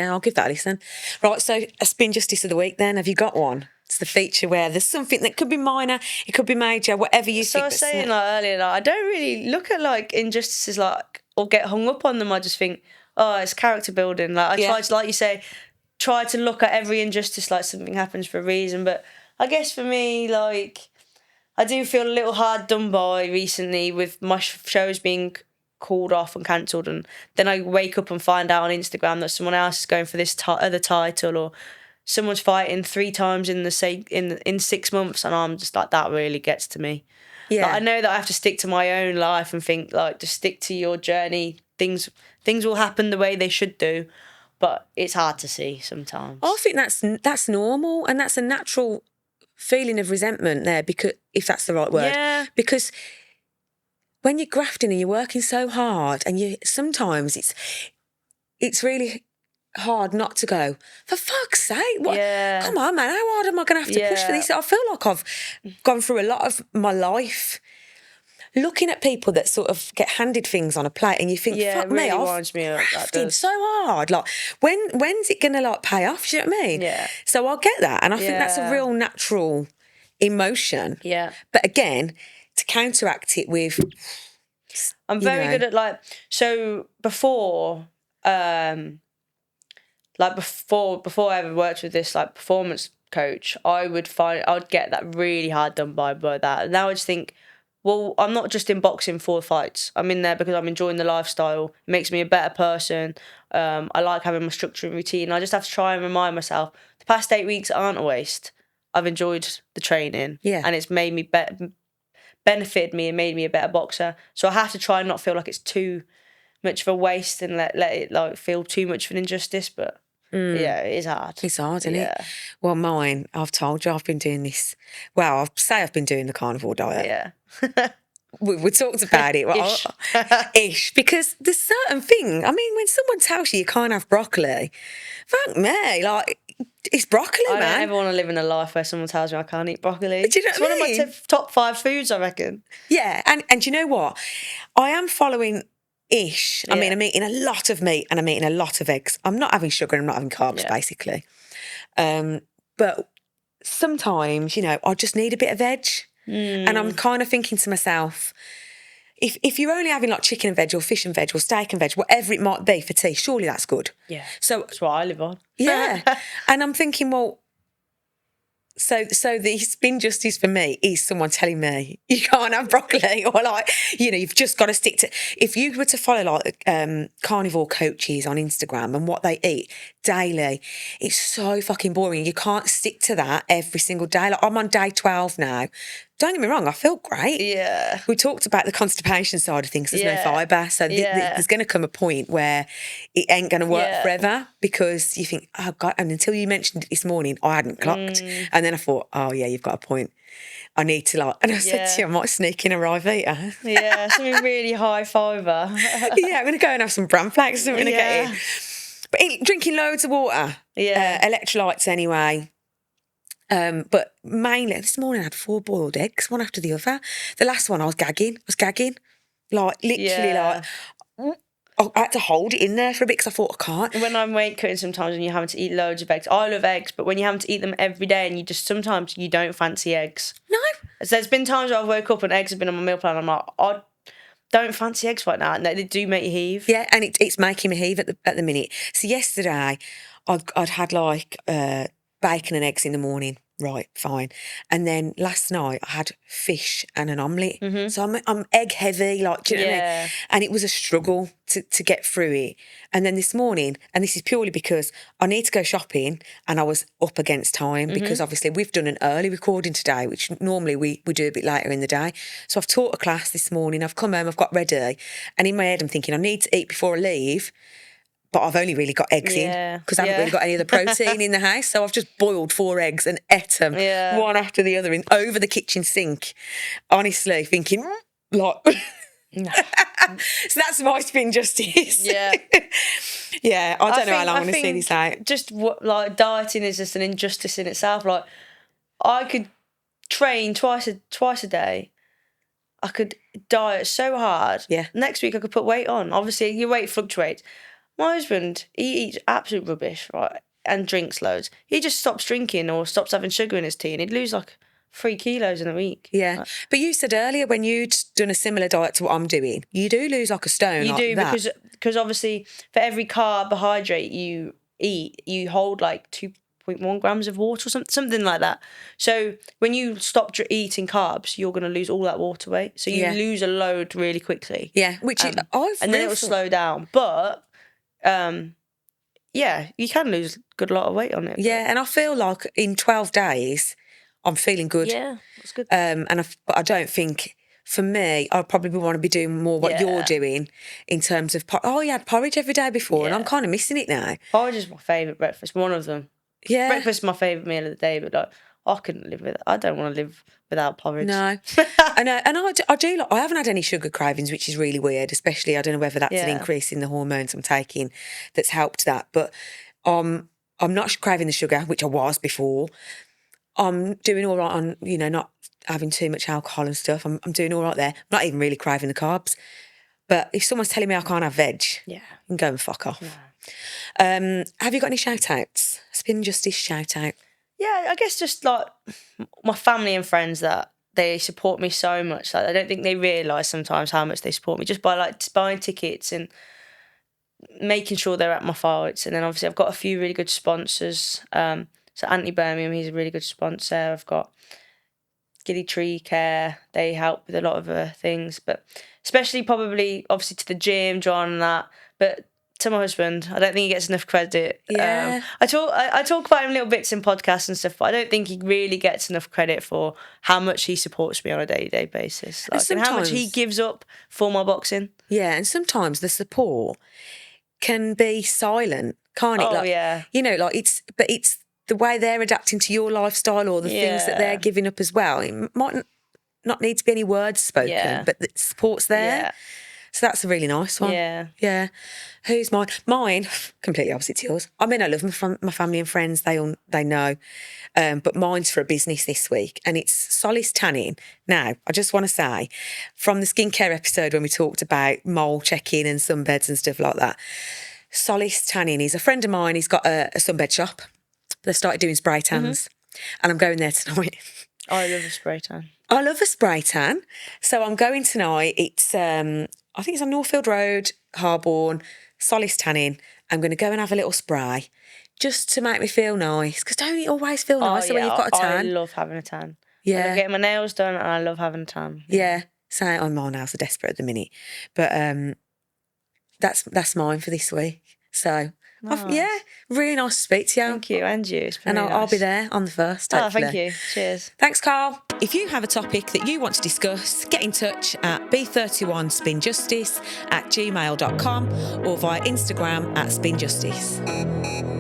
[SPEAKER 2] I'll give that a listen. Right, so a spin justice of the week then. Have you got one?
[SPEAKER 1] It's the feature where there's something that could be minor, it could be major, whatever you
[SPEAKER 2] So
[SPEAKER 1] think.
[SPEAKER 2] I was saying like earlier, like, I don't really look at like injustices like or get hung up on them. I just think, oh, it's character building. Like I try to, like you say, try to look at every injustice like something happens for a reason. But I guess for me, like, I do feel a little hard done by recently with my shows being called off and cancelled, and then I wake up and find out on Instagram that someone else is going for this other title, or someone's fighting 3 times in the same in 6 months, and I'm just like, that really gets to me.
[SPEAKER 1] Yeah.
[SPEAKER 2] Like, I know that I have to stick to my own life and think like, just stick to your journey. Things will happen the way they should do, but it's hard to see sometimes.
[SPEAKER 1] I think that's normal, and that's a natural feeling of resentment there, because if that's the right word.
[SPEAKER 2] Yeah.
[SPEAKER 1] Because when you're grafting and you're working so hard, and sometimes it's really hard not to go, for fuck's sake, what?
[SPEAKER 2] Yeah.
[SPEAKER 1] Come on, man, how hard am I going to have to push for this? I feel like I've gone through a lot of my life looking at people that sort of get handed things on a plate, and you think,
[SPEAKER 2] Yeah,
[SPEAKER 1] fuck
[SPEAKER 2] it really
[SPEAKER 1] me, I've
[SPEAKER 2] winds me up, that
[SPEAKER 1] grafted
[SPEAKER 2] does.
[SPEAKER 1] so hard. Like, when's it going to like pay off? Do you know what I mean?
[SPEAKER 2] Yeah.
[SPEAKER 1] So I get that, and I think that's a
[SPEAKER 2] Yeah.
[SPEAKER 1] real natural emotion.
[SPEAKER 2] Yeah.
[SPEAKER 1] But again, to counteract it with,
[SPEAKER 2] I'm very good at like, so before before I ever worked with this like performance coach, I would get that really hard done by that. And now I just think, well, I'm not just in boxing for fights. I'm in there because I'm enjoying the lifestyle. It makes me a better person. I like having my structure and routine. I just have to try and remind myself the past 8 weeks aren't a waste. I've enjoyed the training, and it's made me benefited me and made me a better boxer. So I have to try and not feel like it's too much of a waste and let it like feel too much of an injustice. But yeah, it is hard.
[SPEAKER 1] It's hard, isn't it? Well, mine, I've told you, I've been doing this. Well, I'll say I've been doing the carnivore diet.
[SPEAKER 2] Yeah.
[SPEAKER 1] We talked about it.
[SPEAKER 2] Ish.
[SPEAKER 1] Ish. Because there's certain thing. I mean, when someone tells you can't have broccoli, fuck me, like, it's broccoli,
[SPEAKER 2] I
[SPEAKER 1] man.
[SPEAKER 2] don't ever want to live in a life where someone tells me I can't eat broccoli.
[SPEAKER 1] Do you know
[SPEAKER 2] it's
[SPEAKER 1] what
[SPEAKER 2] one
[SPEAKER 1] I
[SPEAKER 2] of
[SPEAKER 1] mean?
[SPEAKER 2] my top 5 foods, I reckon.
[SPEAKER 1] Yeah, and you know what? I am following ish. I mean, I'm eating a lot of meat and I'm eating a lot of eggs. I'm not having sugar and I'm not having carbs, basically. But sometimes, you know, I just need a bit of veg. And I'm kind of thinking to myself, if you're only having like chicken and veg or fish and veg or steak and veg, whatever it might be for tea, surely that's good.
[SPEAKER 2] Yeah.
[SPEAKER 1] So
[SPEAKER 2] that's what I live on.
[SPEAKER 1] Yeah. And I'm thinking, well, so the spin justice for me is someone telling me you can't have broccoli, or like, you know, you've just got to stick to, if you were to follow like carnivore coaches on Instagram and what they eat daily, it's so fucking boring. You can't stick to that every single day. Like, I'm on day 12 now. Don't get me wrong, I feel great.
[SPEAKER 2] Yeah.
[SPEAKER 1] We talked about the constipation side of things. There's no fibre. So there's going to come a point where it ain't going to work forever, because you think, oh, God. And until you mentioned it this morning, I hadn't clocked. And then I thought, oh, yeah, you've got a point. I need to like, and I said to you, I might sneak in a Rivita.
[SPEAKER 2] Yeah, something really high fibre.
[SPEAKER 1] Yeah, I'm going to go and have some bran flakes or something to get in. But drinking loads of water.
[SPEAKER 2] Yeah.
[SPEAKER 1] Electrolytes anyway. But mainly, this morning I had 4 boiled eggs, one after the other. The last one I was gagging. Like, literally, like, I had to hold it in there for a bit because I thought I can't.
[SPEAKER 2] When I'm weight cutting sometimes and you're having to eat loads of eggs, I love eggs, but when you're having to eat them every day and sometimes you don't fancy eggs.
[SPEAKER 1] No.
[SPEAKER 2] So there's been times where I've woke up and eggs have been on my meal plan and I'm like, I don't fancy eggs right now. And they do make you heave.
[SPEAKER 1] Yeah, and it's making me heave at the minute. So yesterday I'd had like bacon and eggs in the morning. Right, fine. And then last night I had fish and an omelette. So I'm egg heavy, like, do you know what I mean? And it was a struggle to get through it. And then this morning, and this is purely because I need to go shopping and I was up against time, because obviously we've done an early recording today, which normally we do a bit later in the day. So I've taught a class this morning, I've come home, I've got ready, and in my head I'm thinking I need to eat before I leave. But I've only really got eggs in, because I haven't really got any of the protein in the house. So I've just boiled 4 eggs and ate them one after the other over the kitchen sink. Honestly, thinking, like, so that's my spin justice.
[SPEAKER 2] Yeah.
[SPEAKER 1] Yeah, I don't know how long I'm going to see this out.
[SPEAKER 2] Just like dieting is just an injustice in itself. Like, I could train twice a day. I could diet so hard.
[SPEAKER 1] Yeah.
[SPEAKER 2] Next week I could put weight on. Obviously, your weight fluctuates. My husband, he eats absolute rubbish, right? and drinks loads. He just stops drinking or stops having sugar in his tea, and he'd lose like 3 kilos in a week.
[SPEAKER 1] Yeah. But you said earlier when you'd done a similar diet to what I'm doing, you do lose like a stone.
[SPEAKER 2] You
[SPEAKER 1] like
[SPEAKER 2] do,
[SPEAKER 1] that.
[SPEAKER 2] because obviously for every carbohydrate you eat, you hold like 2.1 grams of water or something like that. So when you stop eating carbs, you're going to lose all that water weight. So you lose a load really quickly.
[SPEAKER 1] Yeah, which
[SPEAKER 2] and then it will slow down. But yeah, you can lose a good lot of weight on it.
[SPEAKER 1] Yeah, and I feel like in 12 days, I'm feeling good.
[SPEAKER 2] Yeah, that's good.
[SPEAKER 1] But I don't think, for me, I probably want to be doing more what you're doing in terms of, you had porridge every day before, and I'm kind of missing it now.
[SPEAKER 2] Porridge is my favourite breakfast, one of them.
[SPEAKER 1] Yeah.
[SPEAKER 2] Breakfast is my favourite meal of the day, but like, I couldn't live with it. I don't want to live without porridge.
[SPEAKER 1] No. And I do like, I haven't had any sugar cravings, which is really weird, especially, I don't know whether that's an increase in the hormones I'm taking that's helped that, but I'm not craving the sugar, which I was before. I'm doing all right on, not having too much alcohol and stuff. I'm doing all right there. I'm not even really craving the carbs. But if someone's telling me I can't have veg, you can go and fuck off. Yeah. Have you got any shout-outs? Spin Justice shout-out?
[SPEAKER 2] Yeah, I guess just like my family and friends that they support me so much. Like, I don't think they realise sometimes how much they support me just by like buying tickets and making sure they're at my fights. And then obviously I've got a few really good sponsors. So Anthony Birmingham, he's a really good sponsor. I've got Gilly Tree Care. They help with a lot of things, but especially probably obviously to the gym, John and that. But to my husband, I don't think he gets enough credit.
[SPEAKER 1] Yeah.
[SPEAKER 2] I talk about him little bits in podcasts and stuff, but I don't think he really gets enough credit for how much he supports me on a day-to-day basis. Like, and how much he gives up for my boxing.
[SPEAKER 1] Yeah, and sometimes the support can be silent, can't it?
[SPEAKER 2] Oh,
[SPEAKER 1] like,
[SPEAKER 2] yeah.
[SPEAKER 1] It's the way they're adapting to your lifestyle or the things that they're giving up as well. It might not need to be any words spoken, but the support's there. Yeah. So that's a really nice one.
[SPEAKER 2] Yeah.
[SPEAKER 1] Yeah. Who's mine? Mine, completely opposite to yours. I mean, I love my family and friends. They know. But mine's for a business this week, and it's Solace Tanning. Now, I just want to say, from the skincare episode when we talked about mole checking and sunbeds and stuff like that, Solace Tanning is a friend of mine. He's got a sunbed shop. They started doing spray tans, and I'm going there tonight.
[SPEAKER 2] I love a spray tan.
[SPEAKER 1] I love a spray tan. So I'm going tonight. It's I think it's on Northfield Road, Harborne, Solace Tanning. I'm going to go and have a little spray just to make me feel nice. Because don't it always feel nicer when you've got a tan?
[SPEAKER 2] I love having a tan.
[SPEAKER 1] Yeah.
[SPEAKER 2] I love getting my nails done, and I love having a tan.
[SPEAKER 1] Yeah. So my nails are desperate at the minute. But that's mine for this week. So...
[SPEAKER 2] Nice.
[SPEAKER 1] Really nice to speak to you.
[SPEAKER 2] Thank you, and you. It's been
[SPEAKER 1] and
[SPEAKER 2] really
[SPEAKER 1] I'll
[SPEAKER 2] nice.
[SPEAKER 1] be there on the 1st.
[SPEAKER 2] Oh, thank you. Cheers.
[SPEAKER 1] Thanks, Carl. If you have a topic that you want to discuss, get in touch at b31spinjustice@gmail.com or via Instagram @spinjustice.